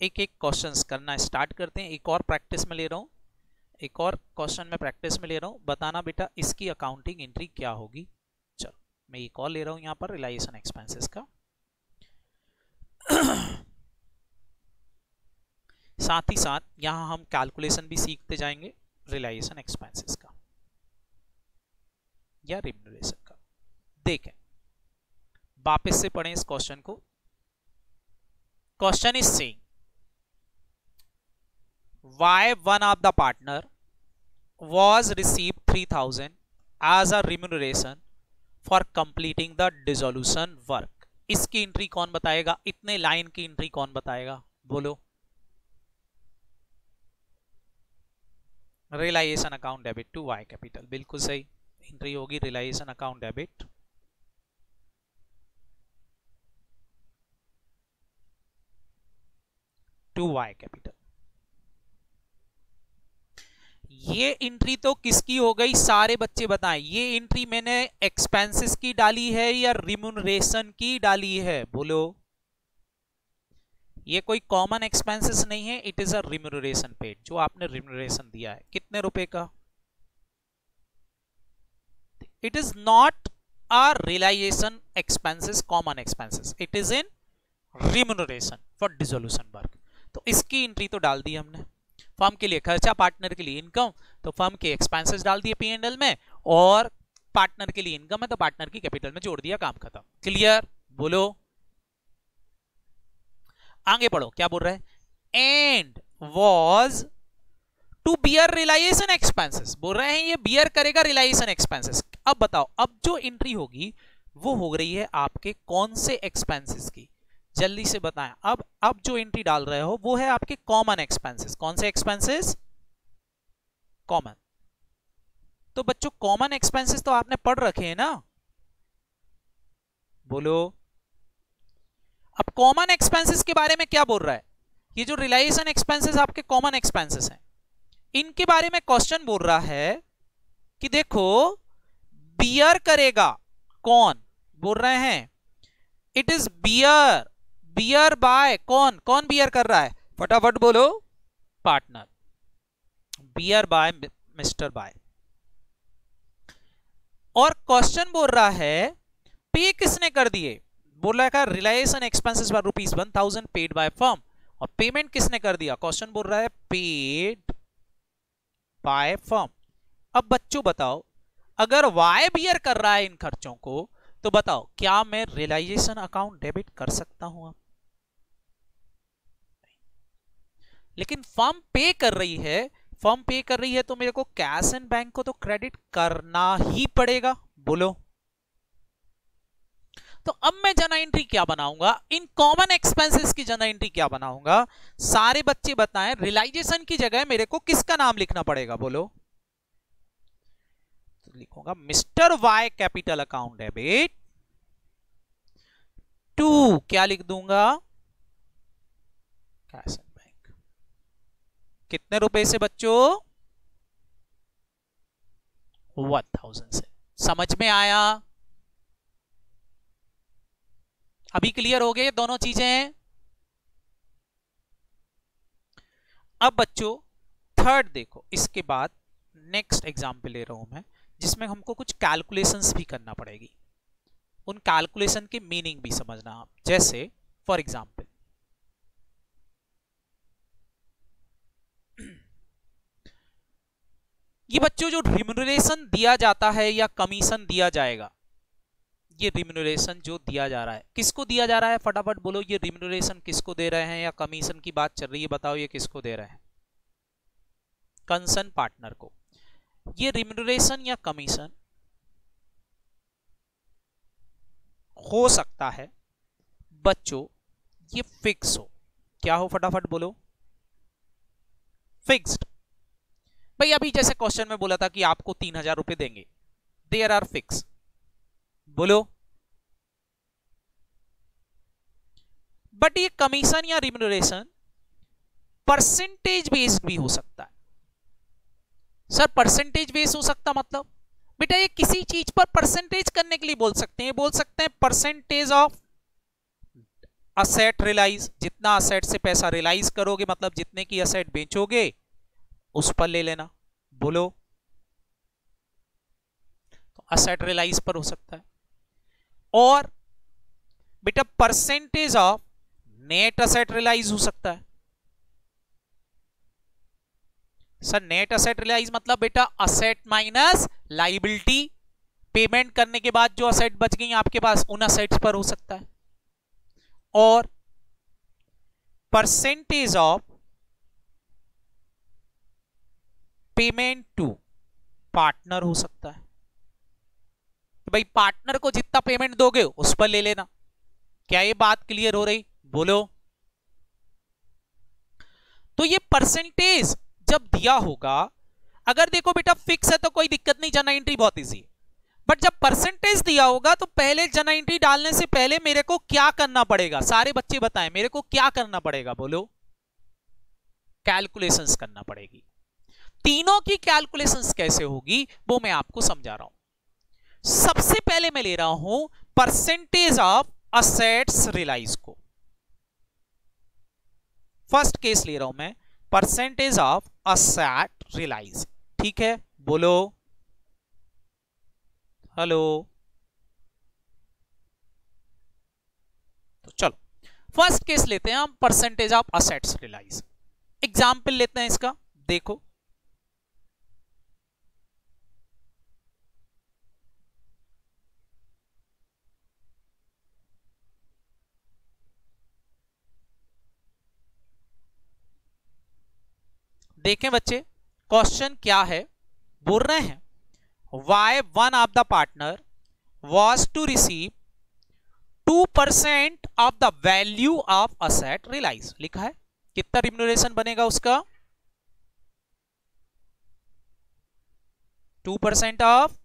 एक एक क्वेश्चंस करना स्टार्ट करते हैं। एक और प्रैक्टिस में ले रहा हूं, एक और क्वेश्चन में प्रैक्टिस में ले रहा हूं, बताना बेटा इसकी अकाउंटिंग एंट्री क्या होगी। चलो मैं एक और ले रहा हूं यहां पर रिलाइजेशन एक्सपेंसेस का। साथ ही साथ यहां हम कैलकुलेशन भी सीखते जाएंगे रिलाइजेशन एक्सपेंसेस का या रिम्यूनरेशन का। देखें, वापस से पढ़ें इस क्वेश्चन को। Question is saying why one of the partner was received 3000 as a remuneration for completing the dissolution work। इसकी एंट्री कौन बताएगा, इतने लाइन की एंट्री कौन बताएगा, बोलो। Realisation account debit to Y capital, बिल्कुल सही एंट्री होगी, realisation account debit to Y capital. ये एंट्री तो किसकी हो गई, सारे बच्चे बताएं। ये एंट्री मैंने एक्सपेंसेस की डाली है या रिम्यूनरेशन की डाली है, बोलो। ये कोई कॉमन एक्सपेंसेस नहीं है, it is a remuneration paid, जो आपने रिम्यूनरेशन दिया है कितने रुपए का। It is not a realisation expenses, common expenses, it is in remuneration for dissolution work. तो इसकी एंट्री तो डाल दी हमने। फर्म के लिए खर्चा, पार्टनर के लिए इनकम, तो फर्म के एक्सपेंसेस डाल दिए P&L में, और पार्टनर के लिए इनकम है तो पार्टनर की कैपिटल में जोड़ दिया, काम खत्म। क्लियर, बोलो। आगे पढ़ो, क्या बोल रहा है, and was to bear realisation expenses, बोल रहे हैं ये बियर करेगा रिलाइजेशन एक्सपेंसेस। अब बताओ, अब जो एंट्री होगी वो हो रही है आपके कौन से एक्सपेंसेस की, जल्दी से बताएं। अब जो एंट्री डाल रहे हो वो है आपके कॉमन एक्सपेंसेस। कौन से एक्सपेंसेस, कॉमन। तो बच्चों कॉमन एक्सपेंसेस तो आपने पढ़ रखे हैं ना, बोलो। अब कॉमन एक्सपेंसेस के बारे में क्या बोल रहा है, ये जो रिलाइजेशन एक्सपेंसेस आपके कॉमन एक्सपेंसेस हैं, इनके बारे में क्वेश्चन बोल रहा है कि देखो बियर करेगा कौन, बोल रहे हैं इट इज बियर बाय कौन, कौन बियर कर रहा है, फटाफट बोलो, partner. Bear by mister by. और क्वेश्चन बोल रहा है पे किसने कर दिए, बोल रहा है realisation expenses for ₹1000 paid by firm, और पेमेंट किसने कर दिया, क्वेश्चन बोल रहा है पेड बाय फर्म। अब बच्चों बताओ, अगर वाई बियर कर रहा है इन खर्चों को, तो बताओ क्या मैं रियलाइजेशन अकाउंट डेबिट कर सकता हूं? लेकिन फर्म पे कर रही है, फर्म पे कर रही है तो मेरे को कैश एंड बैंक को तो क्रेडिट करना ही पड़ेगा। बोलो, तो अब मैं जर्नल एंट्री क्या बनाऊंगा? इन कॉमन एक्सपेंसेस की जर्नल एंट्री क्या बनाऊंगा? सारे बच्चे बताएं, रियलाइजेशन की जगह मेरे को किसका नाम लिखना पड़ेगा? बोलो, तो लिखूंगा mister Y capital account debit to, क्या लिख दूंगा? Cash and bank. कितने रुपए से बच्चों? 1000 से। समझ में आया? अभी क्लियर हो गए दोनों चीजें? अब बच्चों थर्ड देखो, इसके बाद नेक्स्ट एग्जाम्पल ले रहा हूं मैं, जिसमें हमको कुछ कैलकुलेशंस भी करना पड़ेगी। उन कैलकुलेशन की मीनिंग भी समझना आप। जैसे फॉर एग्जाम्पल, ये बच्चों जो रिम्यूनरेशन दिया जाता है या कमीशन दिया जाएगा, ये रिम्यूनरेशन जो दिया जा रहा है किसको दिया जा रहा है? फटाफट बोलो, ये रिम्यूनरेशन किसको दे रहे हैं या कमीशन की बात चल रही है? बताओ ये किसको दे रहे हैं? कंसर्न पार्टनर को। ये रिम्यूनरेशन या कमीशन हो सकता है बच्चों ये फिक्स हो। क्या हो? फटाफट बोलो। फिक्स्ड। भाई अभी जैसे क्वेश्चन में बोला था कि आपको 3000 रुपए देंगे, देयर आर फिक्स। बोलो। बट ये कमीशन या रिम्यूनरेशन परसेंटेज बेस्ड भी हो सकता है। सर परसेंटेज बेस्ड हो सकता मतलब? बेटा ये किसी चीज पर परसेंटेज करने के लिए बोल सकते हैं, बोल सकते हैं परसेंटेज ऑफ असेट रियलाइज। जितना असेट से पैसा रियलाइज करोगे, मतलब जितने की असेट बेचोगे उस पर ले लेना। बोलो, तो असेट रियलाइज पर हो सकता है। और बेटा percentage of net asset realise हो सकता है। सर नेट असेट रियलाइज मतलब बेटा असेट माइनस लायबिलिटी, पेमेंट करने के बाद जो असेट बच गई आपके पास उन असेट्स पर हो सकता है। और percentage of payment to partner हो सकता है। तो भाई पार्टनर को जितना पेमेंट दोगे उस पर ले लेना। क्या ये बात क्लियर हो रही? बोलो। तो ये परसेंटेज जब दिया होगा, अगर देखो बेटा फिक्स है तो कोई दिक्कत नहीं, जर्नल एंट्री बहुत इजी है। बट जब परसेंटेज दिया होगा तो पहले जर्नल एंट्री डालने से पहले मेरे को क्या करना पड़ेगा? सारे बच्चे बताएं मेरे को क्या करना पड़ेगा? बोलो। कैलकुलेशंस करना पड़ेगी। तीनों की कैलकुलेशंस कैसे होगी वो मैं आपको समझा रहा हूं। सबसे पहले मैं ले रहा हूं परसेंटेज ऑफ असेट्स रियलाइज को। फर्स्ट केस ले रहा हूं मैं, परसेंटेज ऑफ असेट रियलाइज। ठीक है, बोलो। हेलो। तो चलो फर्स्ट केस लेते हैं हम, percentage of assets realise. Example लेते हैं इसका, देखो। देखें बच्चे क्वेश्चन क्या है, बोल रहे हैं why one of the partner was to receive 2% of the value of asset realized। लिखा है कितना रिम्यूनरेशन बनेगा उसका? 2% of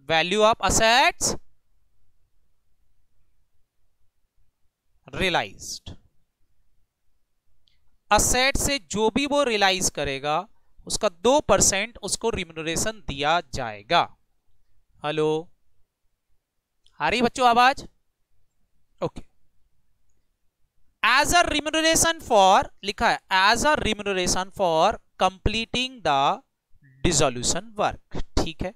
value of assets realised. Asset से जो भी वो रियलाइज करेगा उसका 2% उसको रिम्यूनरेशन दिया जाएगा। हेलो, आ रही बच्चों आवाज? Okay. As a remuneration for, लिखा है as a remuneration for completing the dissolution work. ठीक है,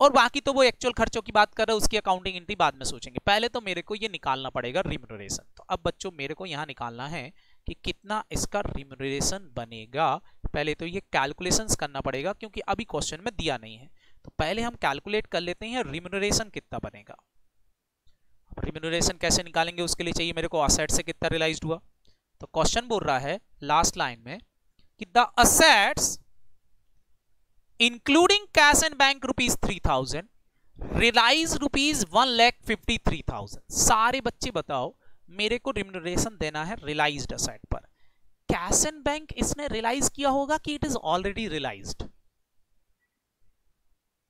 और बाकी तो वो एक्चुअल खर्चों की बात कर रहे हैं, उसकी अकाउंटिंग एंट्री बाद में सोचेंगे। पहले तो मेरे को ये निकालना पड़ेगा रिम्यूनरेशन। तो अब बच्चों मेरे को यहां निकालना है कि कितना इसका रिम्यूनरेशन बनेगा। पहले तो ये कैलकुलेशंस करना पड़ेगा क्योंकि अभी क्वेश्चन में दिया नहीं है, तो पहले हम कैलकुलेट कर लेते हैं रिम्यूनरेशन कितना बनेगा। रिम्यूनरेशन कैसे निकालेंगे, उसके लिए चाहिए मेरे को असेट से कितना रियलाइज्ड हुआ। तो क्वेश्चन बोल रहा है लास्ट लाइन में कि the assets including cash and bank ₹3,000, realise ₹1,53,000। सारे बच्चे बताओ मेरे को रिम्यूनरेशन देना है रियलाइज्ड असेट पर। कैश एंड बैंक इसने रियलाइज किया होगा कि इट इज ऑलरेडी रियलाइज्ड।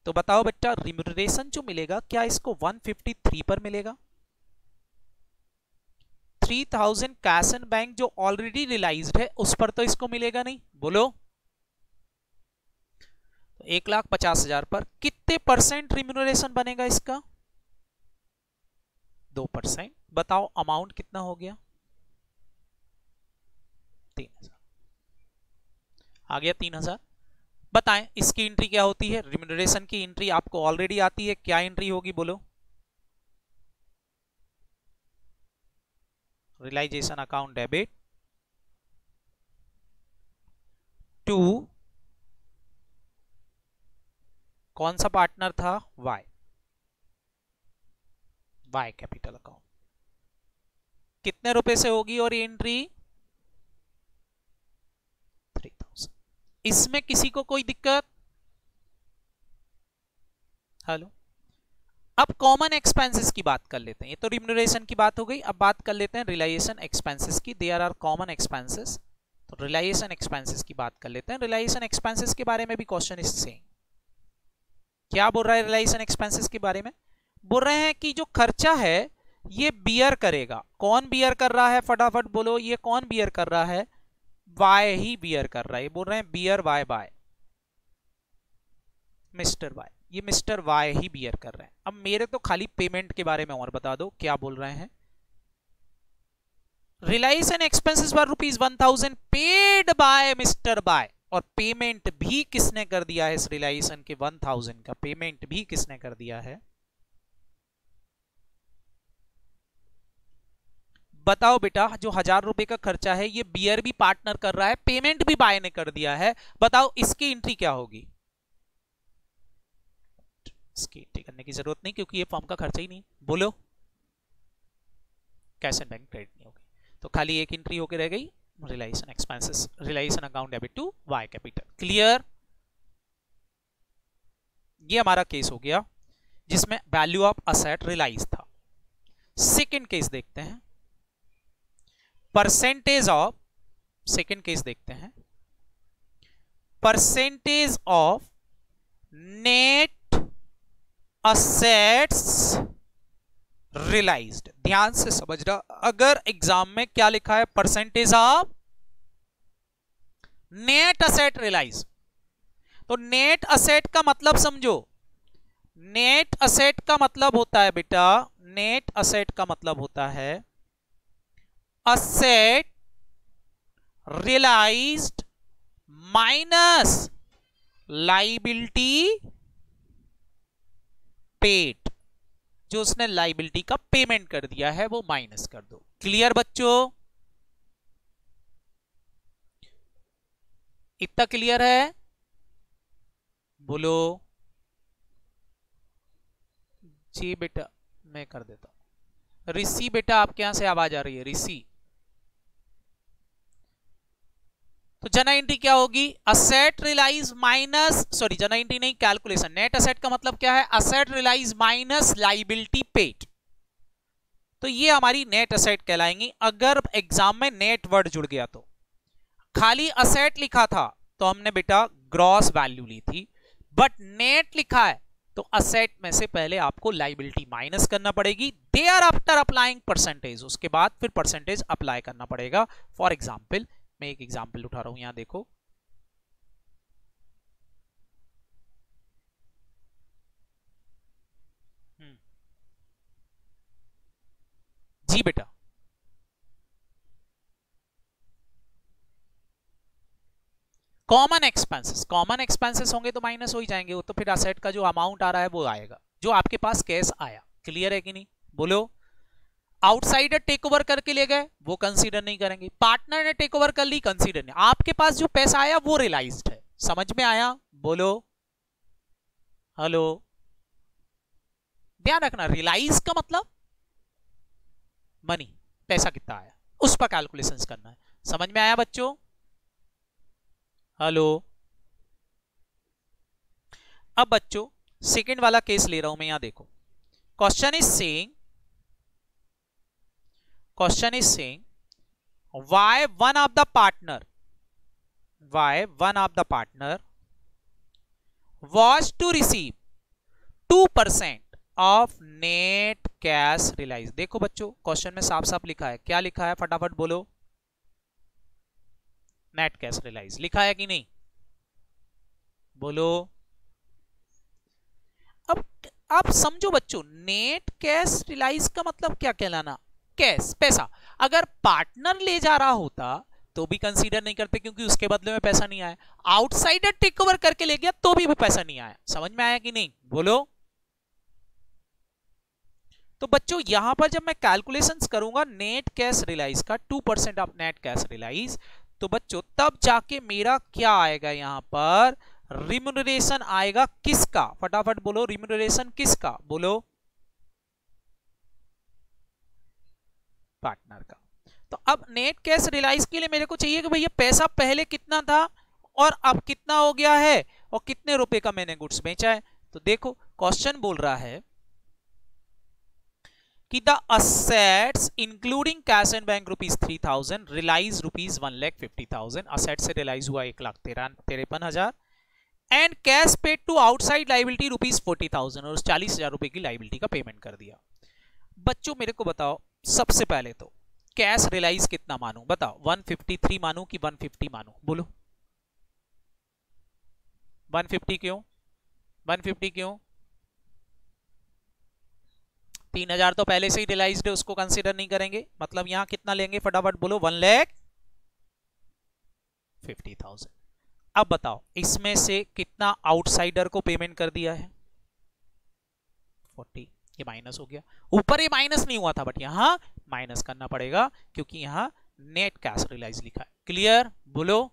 तो बताओ बेटा रिम्यूनरेशन जो मिलेगा क्या इसको 153 पर मिलेगा? 3,000 कैश एंड बैंक जो ऑलरेडी रियलाइज्ड है उस पर तो इसको मिलेगा नहीं, बोलो। तो 1,50,000 पर कितने परसेंट रिम्यूनरेशन बनेगा इसका? 2%। बताओ अमाउंट कितना हो गया? 3,000 आ गया। 3,000। बताएं इसकी एंट्री क्या होती है? रिम्यूनरेशन की एंट्री आपको ऑलरेडी आती है, क्या एंट्री होगी बोलो? रियलाइजेशन अकाउंट डेबिट टू कौन सा पार्टनर था? Y capital account. कितने रुपए से होगी और एंट्री? 3,000। इसमें किसी को कोई दिक्कत? हेलो। अब कॉमन एक्सपेंसेस की बात कर लेते हैं। ये तो रिम्यूनरेशन की बात हो गई, अब बात कर लेते हैं रियलाइजेशन एक्सपेंसेस की। There are common expenses. तो रियलाइजेशन एक्सपेंसेस की बात कर लेते हैं। रियलाइजेशन एक्सपेंसेस के बारे में भी क्वेश्चन इज सेम। क्या बोल रहा है रियलाइजेशन एक्सपेंसेस के बारे में? बोल रहे हैं कि जो खर्चा है ये बियर करेगा। कौन बियर कर रहा है? फटाफट बोलो, ये कौन बियर कर रहा है? वाई ही बियर कर रहा है। ये बोल रहे हैं bear Y by mister Y. ये मिस्टर वाई ही बियर कर रहे हैं। अब मेरे तो खाली पेमेंट के बारे में और बता दो क्या बोल रहे हैं। Realisation expenses were ₹1,000 paid by mister by. और पेमेंट भी किसने कर दिया है? इस रियलाइजेशन के 1,000 का पेमेंट भी किसने कर दिया है? बताओ बेटा, जो ₹1,000 का खर्चा है ये बियर भी पार्टनर कर रहा है, पेमेंट भी बाय ने कर दिया है। बताओ इसकी एंट्री क्या होगी? इसकी एंट्री करने की जरूरत नहीं क्योंकि ये फर्म का खर्चा ही नहीं। बोलो। कैश एंड बैंक क्रेडिट नहीं होगी, तो खाली एक एंट्री होकर रह गई realisation expenses, realisation account debit to Y capital. Clear? ये हमारा केस हो गया जिसमें वैल्यू ऑफ असेट रियलाइज था। सेकंड केस देखते हैं, परसेंटेज ऑफ। सेकंड केस देखते हैं, percentage of net assets realised. ध्यान से समझना, अगर एग्जाम में क्या लिखा है? Percentage of net asset realise. तो नेट असेट का मतलब समझो। नेट असेट का मतलब होता है बेटा, नेट असेट का मतलब होता है asset realised minus liability paid. जो उसने लाइबिलिटी का पेमेंट कर दिया है वो माइनस कर दो। क्लियर बच्चों? इतना क्लियर है? बोलो जी बेटा, मैं कर देता हूं। ऋषि बेटा आपके यहां से आवाज आ रही है? ऋषि। तो जना एंट्री क्या होगी? असेट रियलाइज माइनस, सॉरी जना एंट्री नहीं, कैलकुलेशन। नेट असेट का मतलब क्या है? Asset realise minus liability paid. तो ये हमारी नेट असेट कहलाएंगी। अगर एग्जाम में नेट वर्ड जुड़ गया तो, खाली असेट लिखा था तो हमने बेटा ग्रॉस वैल्यू ली थी, बट नेट लिखा है तो असेट में से पहले आपको लाइबिलिटी माइनस करना पड़ेगी। They are after applying percentage, उसके बाद फिर परसेंटेज अप्लाई करना पड़ेगा। फॉर एग्जाम्पल, मैं एक एग्जाम्पल उठा रहा हूं, यहां देखो। जी बेटा, कॉमन एक्सपेंसेस। कॉमन एक्सपेंसेस होंगे तो माइनस हो ही जाएंगे, वो तो फिर असेट का जो अमाउंट आ रहा है वो आएगा जो आपके पास कैश आया। क्लियर है कि नहीं? बोलो। आउटसाइडर टेक ओवर करके ले गए, वो कंसीडर नहीं करेंगे। पार्टनर ने टेक ओवर कर ली, कंसीडर नहीं। आपके पास जो पैसा आया वो रियलाइज्ड है। समझ में आया? बोलो हेलो। ध्यान रखना, रियलाइज का मतलब मनी, पैसा कितना आया, उस पर कैलकुलेशंस करना है। समझ में आया बच्चों? हेलो। अब बच्चों सेकंड वाला केस ले रहा हूं मैं, यहां देखो। Question is saying why one of the partner was to receive 2% of net cash realize। देखो बच्चों क्वेश्चन में साफ साफ लिखा है, क्या लिखा है फटाफट बोलो। नेट कैश रियलाइज लिखा है कि नहीं, बोलो। अब आप समझो बच्चों, नेट कैश रियलाइज का मतलब क्या कहलाना, कैश पैसा। अगर पार्टनर ले जा रहा होता तो भी कंसीडर नहीं करते क्योंकि उसके बदले में पैसा नहीं आया। आउटसाइडर टेक ओवर करके ले गया तो भी पैसा नहीं आया। समझ में आया कि नहीं, बोलो। तो बच्चों यहां पर जब मैं कैलकुलेशंस करूंगा नेट कैश रियलाइज का 2% ऑफ नेट कैश रियलाइज, तो बच्चों तब जाके मेरा क्या आएगा, यहां पर रिम्यूनरेशन आएगा। किसका, फटाफट बोलो, रिम्यूनरेशन किसका, बोलो। पार्टनर का। तो अब नेट कैश रियलाइज के लिए मेरे को चाहिए कि भैया पैसा पहले कितना था और अब कितना हो गया है और कितने रुपए का मैंने गुड्स बेचा है। तो देखो क्वेश्चन बोल रहा है कि the assets including cash and bank ₹3,000 realise ₹1,50,000। Asset से रियलाइज हुआ 1,53,000 and cash paid to outside liability ₹40,000 और उस 40,000 रुपए की लाइबिलिटी का पेमेंट कर दिया। बच्चों मेरे को बताओ, सबसे पहले तो कैश रियलाइज कितना मानूं, बताओ। 153 मानूं कि 150 मानूं, बोलो। 150 क्यों, 150 क्यों? 3,000 तो पहले से ही रियलाइज्ड है, उसको कंसीडर नहीं करेंगे। मतलब यहां कितना लेंगे, फटाफट बोलो। 1,50,000। अब बताओ इसमें से कितना आउटसाइडर को पेमेंट कर दिया है, 40। ये माइनस हो गया, ऊपर ये माइनस नहीं हुआ था बट यहां माइनस करना पड़ेगा क्योंकि यहां नेट कैश रियलाइज लिखा है। क्लियर, बोलो।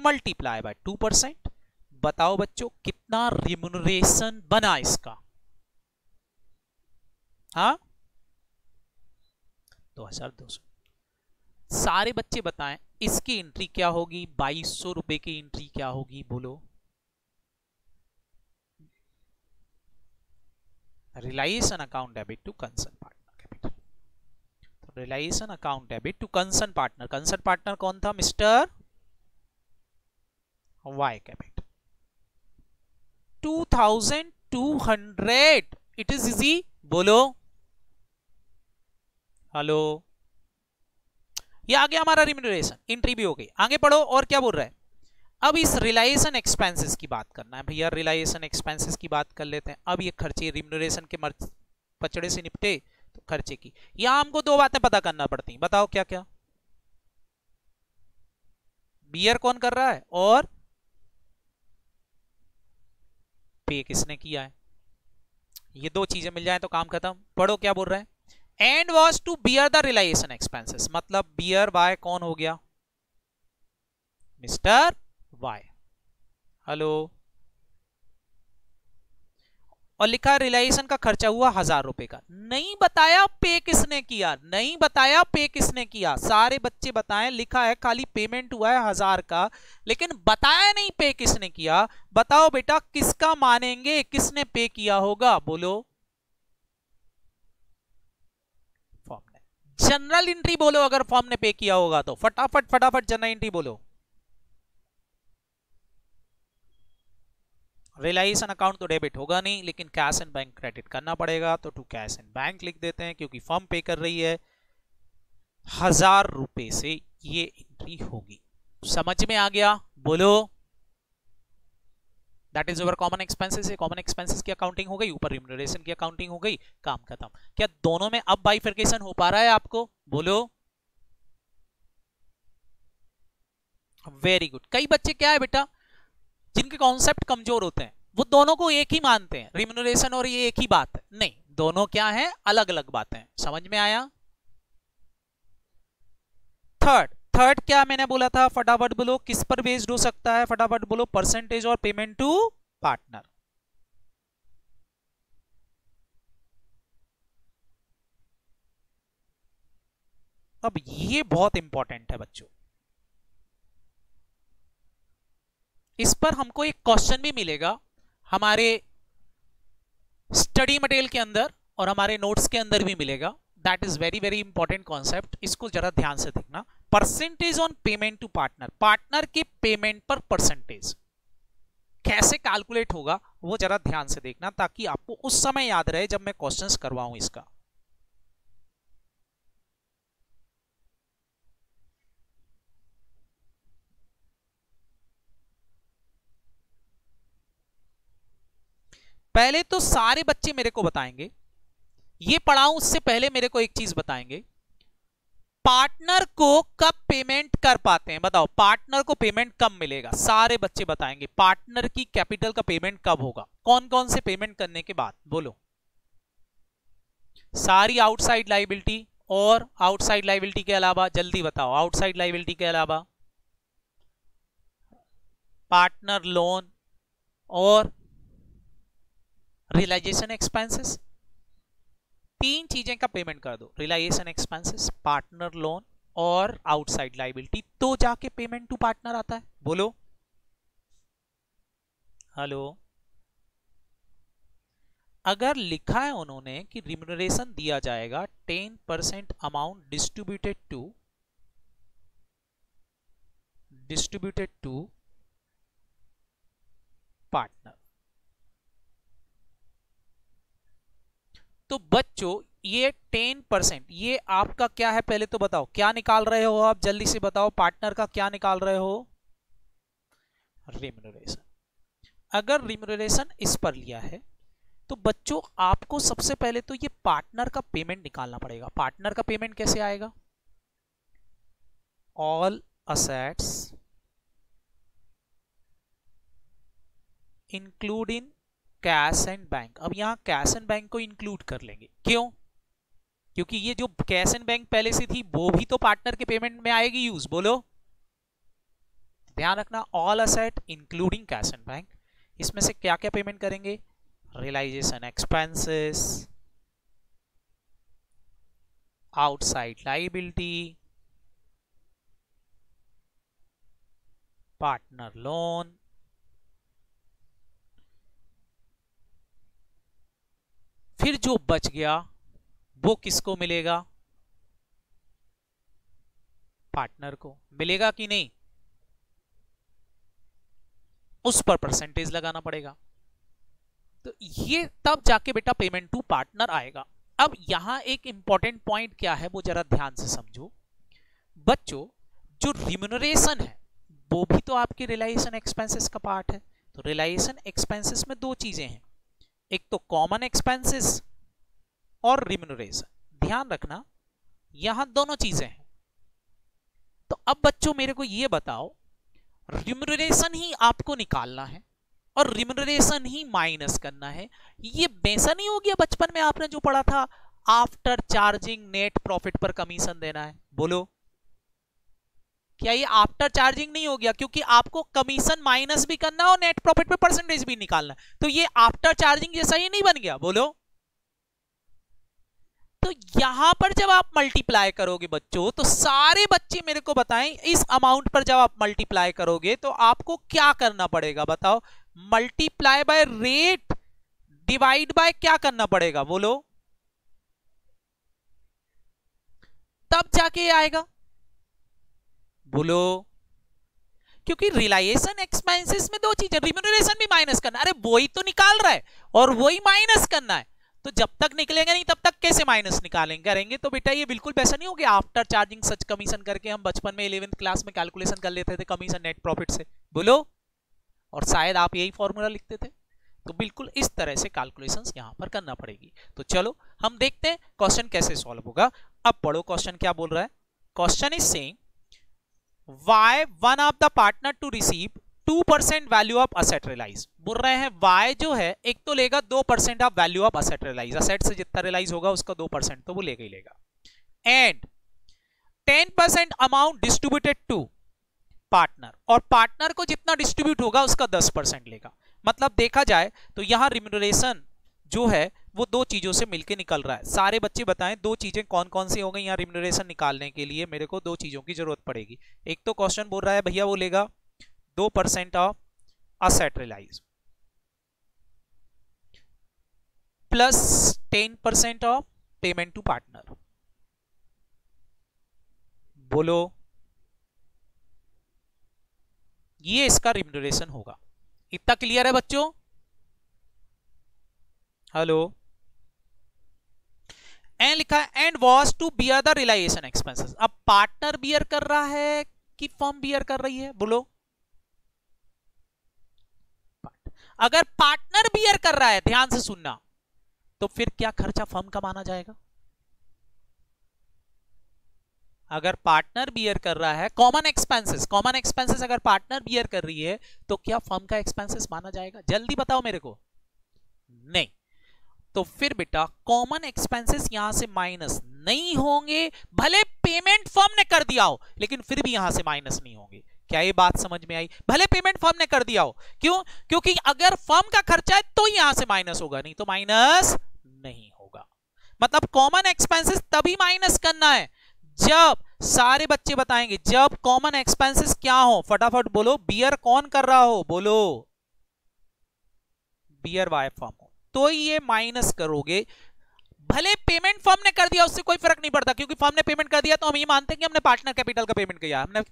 Multiply by 2%। बताओ बच्चों कितना रिम्यूनरेशन बना इसका, हाँ 2,200। सारे बच्चे बताएं इसकी एंट्री क्या होगी, 2,200 रुपए की एंट्री क्या होगी, बोलो। Realisation account debit to concern partner capital. तो realisation account debit to concern partner, concern partner कौन था, mister Y capital. 2,200। It is easy, बोलो। हेलो। ये आ गया हमारा रिम्यूनरेशन, एंट्री भी हो गई। आगे पढ़ो और क्या बोल रहा है। अब इस रियलाइजेशन एक्सपेंसेस की बात करना है भैया, रियलाइजेशन एक्सपेंसेस की बात कर लेते हैं। अब ये खर्चे रिम्यूनरेशन के पचड़े से निपटे तो खर्चे की, यहां हमको दो बातें पता करना पड़ती हैं। बताओ क्या क्या, बियर कौन कर रहा है और पे किसने किया है। ये दो चीजें मिल जाए तो काम खत्म। पढ़ो क्या बोल रहे हैं। And was to bear the realisation expenses, मतलब बियर बाय कौन हो गया, मिस्टर वाई। हेलो। और लिखा रियलाइजेशन का खर्चा हुआ 1,000 रुपए का। नहीं बताया पे किसने किया, नहीं बताया पे किसने किया। सारे बच्चे बताएं, लिखा है खाली पेमेंट हुआ है 1,000 का, लेकिन बताया नहीं पे किसने किया। बताओ बेटा किसका मानेंगे, किसने पे किया होगा, बोलो। फॉर्म ने, जनरल एंट्री बोलो अगर फॉर्म ने पे किया होगा तो। फटाफट फटाफट जनरल एंट्री बोलो। रियलाइजेशन अकाउंट तो डेबिट होगा नहीं, लेकिन कैश एंड बैंक क्रेडिट करना पड़ेगा, तो टू कैश एंड बैंक लिख देते हैं क्योंकि फर्म पे कर रही है। 1,000 रुपए से ये एंट्री होगी। समझ में आ गया, बोलो। That is over common expenses है। कॉमन एक्सपेंसेस की अकाउंटिंग हो गई, ऊपर रिम्यूनरेशन की अकाउंटिंग हो गई, काम खत्म। क्या दोनों में अब बाइफर्केशन हो पा रहा है आपको, बोलो। Very good. कई बच्चे क्या है बेटा, जिनके कॉन्सेप्ट कमजोर होते हैं, वो दोनों को एक ही मानते हैं, रिम्यूनरेशन और ये एक ही बात है। नहीं, दोनों क्या है, अलग अलग बातें। समझ में आया? थर्ड क्या मैंने बोला था, फटाफट बोलो, किस पर बेस्ड हो सकता है, फटाफट बोलो, परसेंटेज और पेमेंट टू पार्टनर। अब ये बहुत इंपॉर्टेंट है बच्चों, इस पर हमको एक क्वेश्चन भी मिलेगा हमारे स्टडी मटेरियल के अंदर और हमारे नोट्स के अंदर भी मिलेगा। That is very very important concept, इसको जरा ध्यान से देखना। Percentage on payment to partner, partner के पेमेंट पर परसेंटेज कैसे कैलकुलेट होगा वो जरा ध्यान से देखना, ताकि आपको उस समय याद रहे जब मैं क्वेश्चंस करवाऊं इसका। पहले तो सारे बच्चे मेरे को बताएंगे, ये पढ़ाऊं उससे पहले मेरे को एक चीज बताएंगे, पार्टनर को कब पेमेंट कर पाते हैं, बताओ पार्टनर को पेमेंट कब मिलेगा। सारे बच्चे बताएंगे पार्टनर की कैपिटल का पेमेंट कब होगा, कौन कौन से पेमेंट करने के बाद, बोलो। सारी आउटसाइड लायबिलिटी और आउटसाइड लायबिलिटी के अलावा, जल्दी बताओ, आउटसाइड लायबिलिटी के अलावा पार्टनर लोन और रियलाइजेशन एक्सपेंसेस, तीन चीजें का पेमेंट कर दो, रियलाइजेशन एक्सपेंसेस, पार्टनर लोन और आउटसाइड लायबिलिटी, तो जाके पेमेंट टू पार्टनर आता है। बोलो हेलो। अगर लिखा है उन्होंने कि रिम्यूनरेशन दिया जाएगा 10% अमाउंट डिस्ट्रीब्यूटेड टू पार्टनर, तो बच्चों ये 10% ये आपका क्या है, पहले तो बताओ क्या निकाल रहे हो आप, जल्दी से बताओ, पार्टनर का क्या निकाल रहे हो, रिम्यूनरेशन। अगर रिम्यूनरेशन इस पर लिया है तो बच्चों आपको सबसे पहले तो ये पार्टनर का पेमेंट निकालना पड़ेगा। पार्टनर का पेमेंट कैसे आएगा, all assets include in cash and bank. अब यहां कैश एंड बैंक को इंक्लूड कर लेंगे, क्यों, क्योंकि ये जो कैश एंड बैंक पहले से थी वो भी तो पार्टनर के पेमेंट में आएगी यूज, बोलो। ध्यान रखना, all asset including cash and bank, इसमें से क्या क्या पेमेंट करेंगे, realisation expenses, outside liability, partner loan, फिर जो बच गया वो किसको मिलेगा, पार्टनर को मिलेगा कि नहीं, उस पर परसेंटेज लगाना पड़ेगा। तो ये तब जाके बेटा पेमेंट टू पार्टनर आएगा। अब यहां एक इंपॉर्टेंट पॉइंट क्या है वो जरा ध्यान से समझो बच्चों, जो रिम्यूनरेशन है वो भी तो आपके रियलाइजेशन एक्सपेंसेस का पार्ट है। तो रियलाइजेशन एक्सपेंसेस में दो चीजें हैं, एक तो कॉमन एक्सपेंसेस और रिम्यूनरेशन। ध्यान रखना यहां दोनों चीजें हैं। तो अब बच्चों मेरे को ये बताओ, रिम्यूनरेशन ही आपको निकालना है और रिम्यूनरेशन ही माइनस करना है, ये वैसा नहीं हो गया बचपन में आपने जो पढ़ा था, आफ्टर चार्जिंग नेट प्रॉफिट पर कमीशन देना है, बोलो क्या ये आफ्टर चार्जिंग नहीं हो गया, क्योंकि आपको कमीशन माइनस भी करना और नेट प्रॉफिट पे परसेंटेज भी निकालना, तो ये आफ्टर चार्जिंग जैसा ही नहीं बन गया, बोलो। तो यहां पर जब आप मल्टीप्लाई करोगे बच्चों, तो सारे बच्चे मेरे को बताएं, इस अमाउंट पर जब आप मल्टीप्लाई करोगे तो आपको क्या करना पड़ेगा, बताओ, multiply by rate divide by क्या करना पड़ेगा, बोलो, तब जाके आएगा, बोलो। क्योंकि रियलाइजेशन एक्सपेंसेस में दो चीजें, रिम्यूनरेशन भी माइनस करना, अरे वही तो निकाल रहा है और वही माइनस करना है, तो जब तक निकलेगा नहीं तब तक कैसे माइनस निकालेंगे, करेंगे। तो बेटा ये बिल्कुल वैसा नहीं हो गया आफ्टर चार्जिंग सच कमीशन करके हम बचपन में 11th क्लास में कैलकुलेशन कर लेते थे कमीशन नेट प्रॉफिट से, बोलो, और शायद आप यही फॉर्मूला लिखते थे। तो बिल्कुल इस तरह से कैलकुलेशंस यहां पर करना पड़ेगी। तो चलो हम देखते हैं क्वेश्चन कैसे सॉल्व होगा। अब पढ़ो क्वेश्चन क्या बोल रहा है, question is saying why one of the partner to receive 2% value of asset realise बोल रहे हैं। वाई जो है एक तो लेगा 2% of value of asset realise, asset से जितना रियलाइज होगा उसका 2% तो वो लेगा ही लेगा। And 10% amount distributed to partner, और पार्टनर को जितना डिस्ट्रीब्यूट होगा उसका 10% लेगा। मतलब देखा जाए तो यहां रिम्यूनरेशन जो है वो दो चीजों से मिलकर निकल रहा है। सारे बच्चे बताएं दो चीजें कौन कौन सी हो गई यहाँ रिम्यूनरेशन निकालने के लिए। मेरे को दो चीजों की जरूरत पड़ेगी। एक तो क्वेश्चन बोल रहा है भैया वो लेगा 2% of asset realise plus 10% of payment to partner. बोलो, ये इसका रिम्यूनरेशन होगा। इतना क्लियर है बच्चों? हेलो। एंड लिखा है and was to bear the realisation expenses. अब पार्टनर बियर कर रहा है कि फर्म बियर कर रही है? बोलो। अगर पार्टनर बियर कर रहा है, ध्यान से सुनना, तो फिर क्या खर्चा फर्म का माना जाएगा? अगर पार्टनर बियर कर रहा है कॉमन एक्सपेंसेस अगर पार्टनर बियर कर रही है तो क्या फर्म का एक्सपेंसेस माना जाएगा? जल्दी बताओ मेरे को। नहीं। तो फिर बेटा कॉमन एक्सपेंसेस यहां से माइनस नहीं होंगे, भले पेमेंट फर्म ने कर दिया हो लेकिन फिर भी यहां से माइनस नहीं होंगे। क्या ये बात समझ में आई? भले पेमेंट फर्म ने कर दिया हो, क्यों? क्योंकि अगर फर्म का खर्चा है तो यहां से माइनस होगा, नहीं तो माइनस नहीं होगा। मतलब कॉमन एक्सपेंसेस तभी माइनस करना है जब, सारे बच्चे बताएंगे, जब कॉमन एक्सपेंसेस क्या हो? फटाफट बोलो। बियर कौन कर रहा हो? बोलो। बियर बाय फर्म हो तो ये माइनस करोगे। भले पेमेंट फर्म ने कर दिया उससे कोई फर्क नहीं पड़ता, क्योंकि फर्म ने पेमेंट कर दिया तो हम ये मानते हैं कि हमने पार्टनर कैपिटल का पेमेंट किया, हमने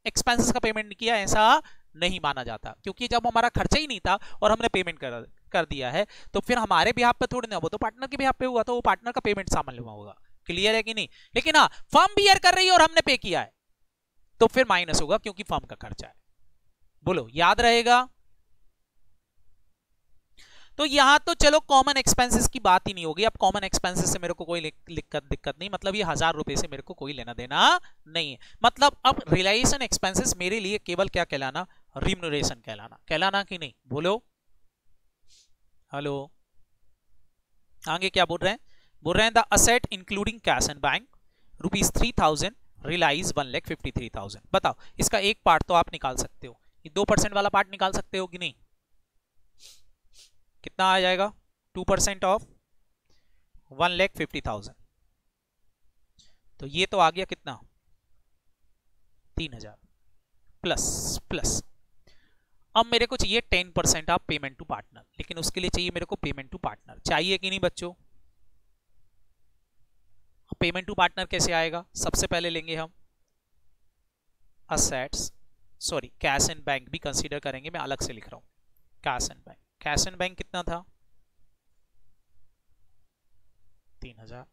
एक्सपेंसेस का पेमेंट नहीं किया, ऐसा नहीं माना जाता। क्योंकि जब हमारा खर्चा ही नहीं था और हमने पेमेंट कर दिया है तो फिर हमारे बिहाफ पे थोड़ी ना, वो तो पार्टनर के बिहाफ पे हुआ, तो वो पार्टनर का पेमेंट सामान हुआ होगा। क्लियर है कि नहीं? लेकिन हाँ, फर्म बियर कर रही है और हमने पे किया है तो फिर माइनस होगा क्योंकि फर्म का खर्चा है। बोलो, याद रहेगा? तो यहां तो चलो कॉमन एक्सपेंसेस की बात ही नहीं होगी। अब कॉमन एक्सपेंसेस से मेरे को कोई दिक्कत नहीं, मतलब ये 1000 रुपए से मेरे को कोई लेना देना नहीं है। मतलब अब रियलाइजेशन एक्सपेंसेस मेरे लिए केवल क्या कहलाना? रिम्यूनरेशन कहलाना कि नहीं? बोलो। हेलो। आगे क्या बोल रहे हैं? बोल रहे हैं the asset including cash and bank ₹3000 realise 1,53,000। बताओ, इसका एक पार्ट तो आप निकाल सकते हो, ये 2% वाला पार्ट निकाल सकते हो कि नहीं? कितना आ जाएगा? 2% ऑफ 1,50,000, तो ये तो आ गया कितना? 3,000 प्लस। अब मेरे को चाहिए 10% ऑफ पेमेंट टू पार्टनर, लेकिन उसके लिए चाहिए मेरे को पेमेंट टू पार्टनर। चाहिए कि नहीं बच्चों? पेमेंट टू पार्टनर कैसे आएगा? सबसे पहले लेंगे हम assets, sorry cash and bank भी कंसीडर करेंगे, मैं अलग से लिख रहा हूं। Cash and bank, cash and bank कितना था? 3,000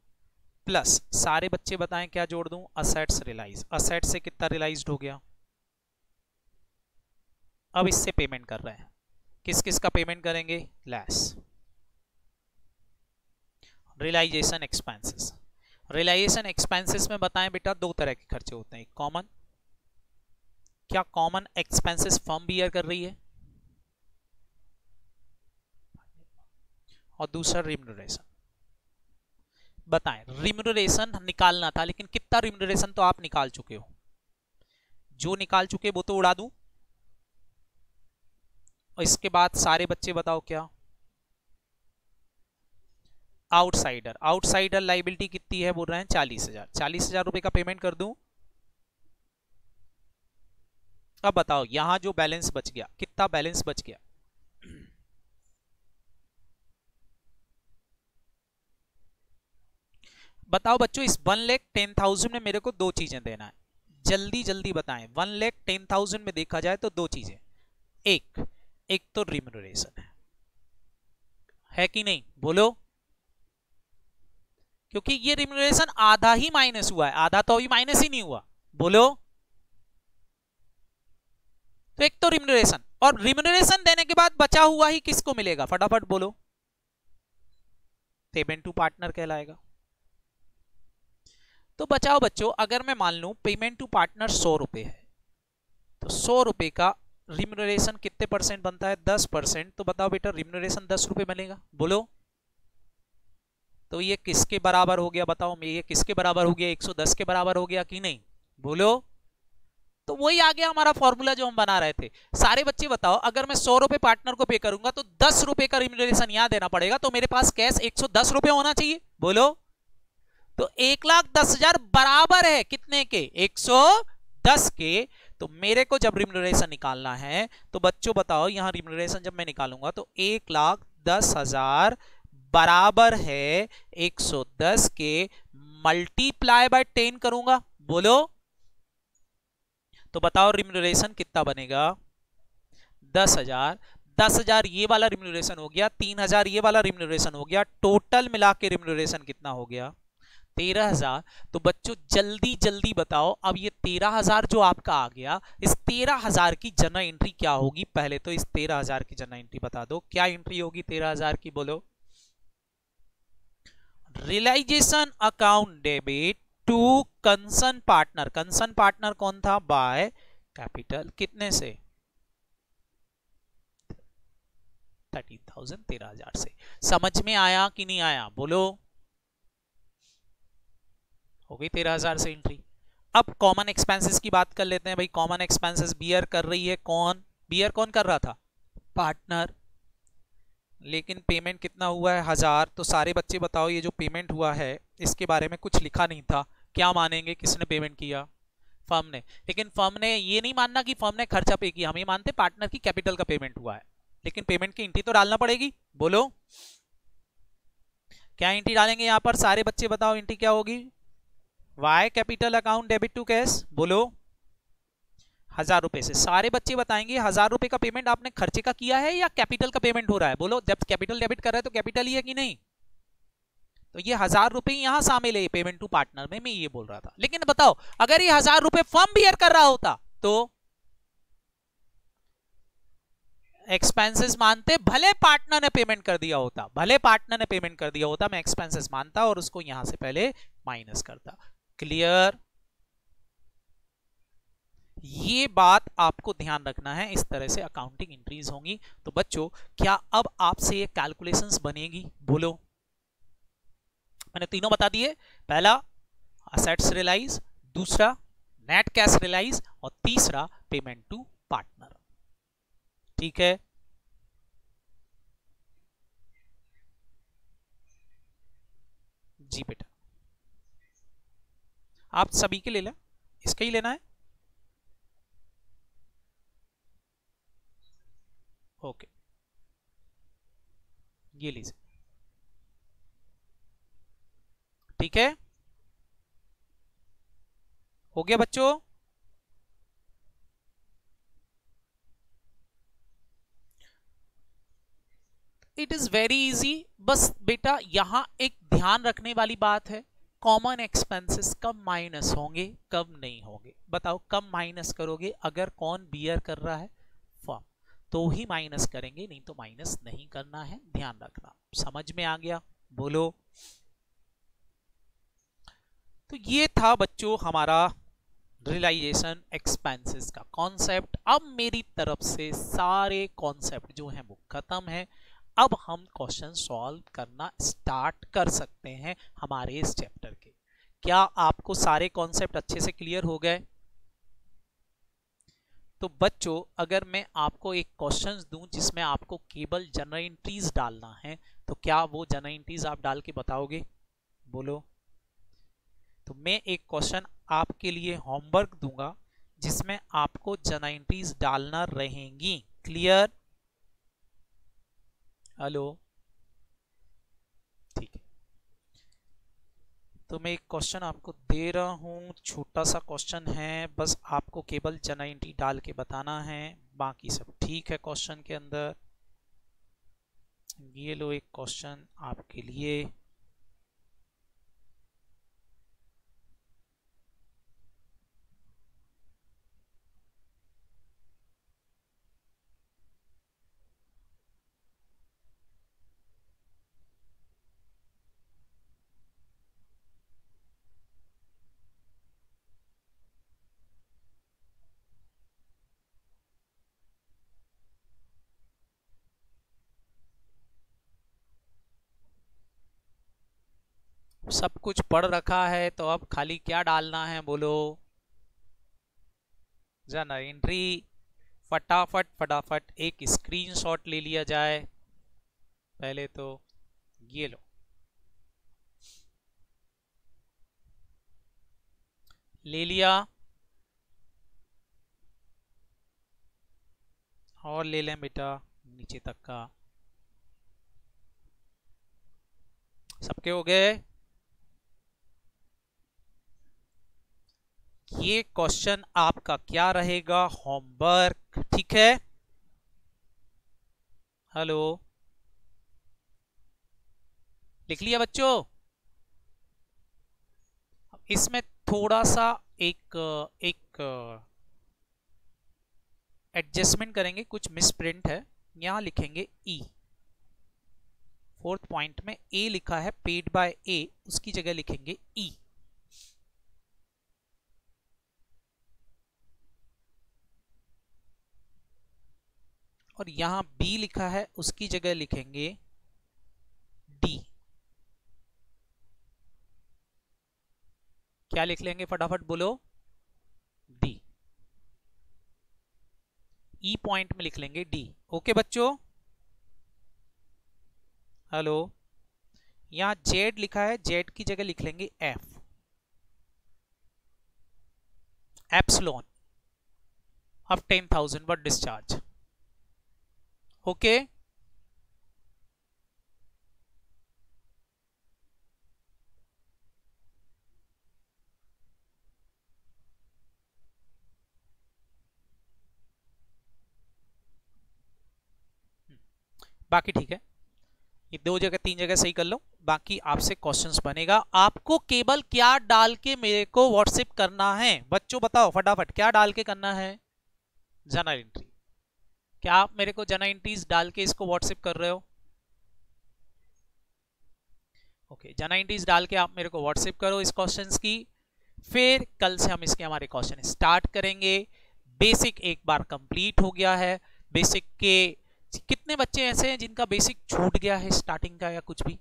प्लस, सारे बच्चे बताएं क्या जोड़ दूं? Assets realise. असेट से कितना रियलाइज्ड हो गया? अब इससे पेमेंट कर रहे हैं, किस किस का पेमेंट करेंगे? Less realisation expenses. Realisation expenses में बताएं बेटा दो तरह के खर्चे होते हैं, कॉमन, क्या कॉमन एक्सपेंसेस फर्म बियर कर रही है, और दूसरा रिम्यूनरेशन। बताएं, रिम्यूनरेशन निकालना था लेकिन कितना रिम्यूनरेशन तो आप निकाल चुके हो, जो निकाल चुके वो तो उड़ा दूं। और इसके बाद सारे बच्चे बताओ क्या? आउटसाइडर लाइबिलिटी कितनी है? बोल रहे हैं 40,000। 40,000 रुपए का पेमेंट कर दूं। अब बताओ यहां जो बैलेंस बच गया, कितना बैलेंस बच गया? बताओ बच्चों, इस 1,10,000 में मेरे को दो चीजें देना है, जल्दी जल्दी बताएं। 1,10,000 में देखा जाए तो दो चीजें, एक तो रिम्यूनरेशन है कि नहीं? बोलो। क्योंकि ये रिम्यूनरेशन आधा ही माइनस हुआ है, आधा तो अभी माइनस ही नहीं हुआ। बोलो। तो एक तो रिम्यूनरेशन, और रिम्यूनरेशन देने के बाद बचा हुआ ही किसको मिलेगा? फटाफट बोलो। पेमेंट टू पार्टनर कहलाएगा। तो बचाओ बच्चों, अगर मैं मान लूं पेमेंट टू पार्टनर 100 रुपए है तो 100 रुपए का रिम्यूनरेशन कितने परसेंट बनता है? 10%। तो बताओ बेटा रिम्यूनरेशन 10 रुपए बनेगा, बोलो। तो ये किसके बराबर हो गया बताओ, ये किसके बराबर हो गया? 110 के बराबर हो गया कि नहीं, बोलो। तो वही आ गया हमारा फॉर्मूला जो हम बना रहे थे। सारे बच्चे बताओ, अगर मैं 100 रुपए पार्टनर को पे करूंगा तो 10 रुपए का रिम्यूनरेशन यहां देना पड़ेगा, तो मेरे पास कैश 110 रुपए होना चाहिए, बोलो। तो 1,10,000 बराबर है कितने के? 110 के। तो मेरे को जब रिम्यूनरेशन निकालना है तो बच्चों बताओ, यहां रिम्यूनरेशन जब मैं निकालूंगा तो 1,10,000 बराबर है 110 के मल्टीप्लाई बाय 10 करूंगा, बोलो। तो बताओ रिम्यूनरेशन कितना बनेगा? 10,000। 10,000 ये वाला रिम्यूनरेशन हो गया, 3,000 ये वाला रिम्यूनरेशन हो गया, टोटल मिला के रिम्यूनरेशन कितना हो गया? 13,000। तो बच्चों जल्दी जल्दी बताओ, अब ये 13,000 जो आपका आ गया, इस 13,000 की जर्नल एंट्री क्या होगी? पहले तो इस 13,000 की जर्नल एंट्री बता दो, क्या एंट्री होगी 13,000 की, बोलो। Realisation account debit to concern partner. Concern partner कौन था? By capital. कितने से? 13,000, 13,000 से। समझ में आया कि नहीं आया, बोलो। हो गई 13,000 से एंट्री। अब कॉमन एक्सपेंसेस की बात कर लेते हैं भाई। कॉमन एक्सपेंसेस बियर कर रही है कौन? बियर कौन कर रहा था? पार्टनर। लेकिन पेमेंट कितना हुआ है? 1,000। तो सारे बच्चे बताओ, ये जो पेमेंट हुआ है इसके बारे में कुछ लिखा नहीं था, क्या मानेंगे किसने पेमेंट किया? फर्म ने। लेकिन फर्म ने ये नहीं मानना कि फर्म ने खर्चा पे किया, हम ये मानते पार्टनर की कैपिटल का पेमेंट हुआ है। लेकिन पेमेंट की एंट्री तो डालना पड़ेगी, बोलो। क्या एंट्री डालेंगे यहां पर? सारे बच्चे बताओ एंट्री क्या होगी? Y capital account debit to cash, बोलो। 1,000 रुपए से। सारे बच्चे बताएंगे 1,000 रुपए का पेमेंट आपने खर्चे का किया है या कैपिटल का पेमेंट हो रहा है, बोलो। जब कैपिटल डेबिट कर रहा है तो कैपिटल ही है कि नहीं? तो ये 1,000 रुपए यहां शामिल है पेमेंट टू पार्टनर में, मैं ये बोल रहा था। लेकिन बताओ अगर ये 1,000 रुपए फर्म बियर कर रहा होता तो एक्सपेंसेस मानते, भले पार्टनर ने पेमेंट कर दिया होता, भले पार्टनर ने पेमेंट कर दिया होता, मैं एक्सपेंसेस मानता और उसको यहां से पहले माइनस करता। क्लियर? ये बात आपको ध्यान रखना है, इस तरह से अकाउंटिंग एंट्रीज होंगी। तो बच्चों क्या अब आपसे ये कैलकुलेशंस बनेगी, बोलो। मैंने तीनों बता दिए। पहला असेट्स रियलाइज, दूसरा नेट कैश रियलाइज और तीसरा पेमेंट टू पार्टनर। ठीक है? जी बेटा, आप सभी के ले लें, इसका ही लेना है। ओके, ये लीजिए। ठीक है, हो गया बच्चों? It is very easy. बस बेटा यहां एक ध्यान रखने वाली बात है, कॉमन एक्सपेंसेस कब माइनस होंगे कब नहीं होंगे, बताओ। कब माइनस करोगे? अगर कौन बियर कर रहा है? फर्म। तो ही माइनस करेंगे, नहीं तो माइनस नहीं करना है, ध्यान रखना। समझ में आ गया, बोलो। तो ये था बच्चों हमारा रियलाइजेशन एक्सपेंसेस का कॉन्सेप्ट। अब मेरी तरफ से सारे कॉन्सेप्ट जो हैं वो खत्म है। अब हम क्वेश्चन सॉल्व करना स्टार्ट कर सकते हैं हमारे इस चैप्टर के। क्या आपको सारे कॉन्सेप्ट अच्छे से क्लियर हो गए? तो बच्चों अगर मैं आपको एक क्वेश्चन दूं जिसमें आपको केवल जनरल एंट्रीज डालना है, तो क्या वो जनरल एंट्रीज आप डाल के बताओगे, बोलो। तो मैं एक क्वेश्चन आपके लिए होमवर्क दूंगा जिसमें आपको जनरल एंट्रीज डालना रहेंगी। क्लियर? हेलो, ठीक है। तो मैं एक क्वेश्चन आपको दे रहा हूं, छोटा सा क्वेश्चन है, बस आपको केवल जनरल एंट्री डाल के बताना है, बाकी सब ठीक है क्वेश्चन के अंदर। ये लो एक क्वेश्चन आपके लिए। सब कुछ पढ़ रखा है तो अब खाली क्या डालना है बोलो, जरा एंट्री फटाफट फटाफट एक स्क्रीनशॉट ले लिया जाए। पहले तो ये लो, ले लिया, और ले लें बेटा नीचे तक का, सबके हो गए। ये क्वेश्चन आपका क्या रहेगा, होमवर्क, ठीक है। हेलो, लिख लिया बच्चों। इसमें थोड़ा सा एक एक एडजस्टमेंट करेंगे, कुछ मिसप्रिंट है। यहां लिखेंगे ई, फोर्थ पॉइंट में ए लिखा है, पेड बाय ए, उसकी जगह लिखेंगे ई। और यहां बी लिखा है, उसकी जगह लिखेंगे डी। क्या लिख लेंगे फटाफट बोलो, डी। ई पॉइंट में लिख लेंगे डी। ओके बच्चों, हेलो, यहां जेड लिखा है, जेड की जगह लिख लेंगे F, epsilon of 10,000 word discharge. Okay, बाकी ठीक है, ये 2 जगह 3 जगह सही कर लो। बाकी आपसे क्वेश्चंस बनेगा, आपको केवल क्या डाल के मेरे को व्हाट्सएप करना है बच्चों, बताओ फटाफट क्या डाल के करना है। जर्नल एंट्री, क्या आप मेरे को जर्नल एंट्रीज डाल के इसको व्हाट्सएप कर रहे हो? ओके, जर्नल एंट्रीज डाल के आप मेरे को व्हाट्सएप करो इस क्वेश्चंस की। फिर कल से हम इसके हमारे क्वेश्चन स्टार्ट करेंगे। बेसिक एक बार कंप्लीट हो गया है। बेसिक के कितने बच्चे ऐसे हैं जिनका बेसिक छूट गया है स्टार्टिंग का, या कुछ भी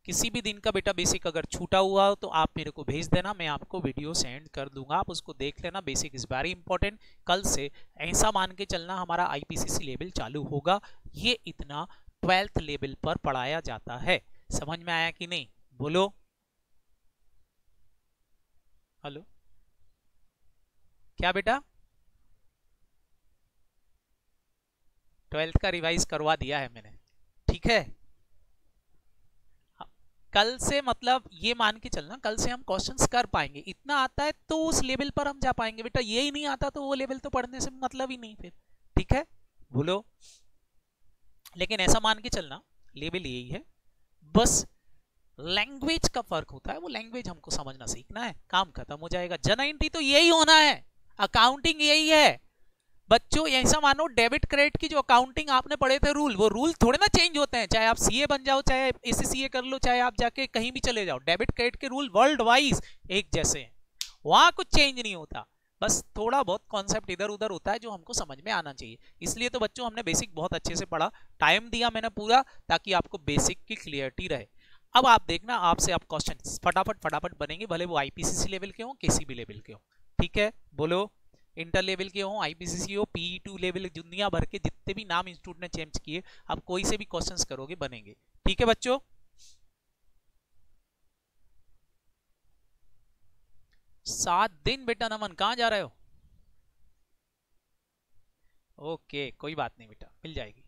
किसी भी दिन का बेटा बेसिक अगर छूटा हुआ हो तो आप मेरे को भेज देना, मैं आपको वीडियो सेंड कर दूंगा, आप उसको देख लेना। Basic is very important. कल से ऐसा मान के चलना हमारा आईपीसीसी लेवल चालू होगा, ये इतना 12th लेवल पर पढ़ाया जाता है। समझ में आया कि नहीं बोलो, हेलो, क्या बेटा 12th का रिवाइज करवा दिया है मैंने, ठीक है। कल से मतलब ये मान के चलना, कल से हम क्वेश्चंस कर पाएंगे, इतना आता है तो उस लेवल पर हम जा पाएंगे बेटा, ये ही नहीं आता तो वो लेवल तो पढ़ने से मतलब ही नहीं फिर, ठीक है बोलो। लेकिन ऐसा मान के चलना लेवल यही है, बस लैंग्वेज का फर्क होता है, वो लैंग्वेज हमको समझना सीखना है, काम खत्म हो जाएगा। जन एंट्री तो यही होना है, अकाउंटिंग यही है बच्चों। ऐसा मानो डेबिट क्रेडिट की जो अकाउंटिंग आपने पढ़े थे रूल, वो रूल थोड़े ना चेंज होते हैं, चाहे आप सीए बन जाओ, चाहे एससीए कर लो, चाहे आप जाके कहीं भी चले जाओ, डेबिट क्रेडिट के रूल वर्ल्ड वाइज एक जैसे हैं, वहां कुछ चेंज नहीं होता, बस थोड़ा बहुत कॉन्सेप्ट इधर उधर होता है जो हमको समझ में आना चाहिए। इसलिए तो बच्चों हमने बेसिक बहुत अच्छे से पढ़ा, टाइम दिया मैंने पूरा, ताकि आपको बेसिक की क्लियरिटी रहे। अब आप देखना, आपसे आप क्वेश्चन फटाफट फटाफट बनेंगे, भले वो आईपीसीसी लेवल के हो, किसी भी लेवल के हो, ठीक है बोलो। इंटर लेवल के हो, आईपीसीसी हो, पी2 लेवल, दुनिया भर के जितने भी नाम इंस्टीट्यूट ने चेंज किए, अब कोई से भी क्वेश्चंस करोगे बनेंगे, ठीक है बच्चों। 7 दिन बेटा नमन, कहां जा रहे हो? ओके कोई बात नहीं बेटा, मिल जाएगी।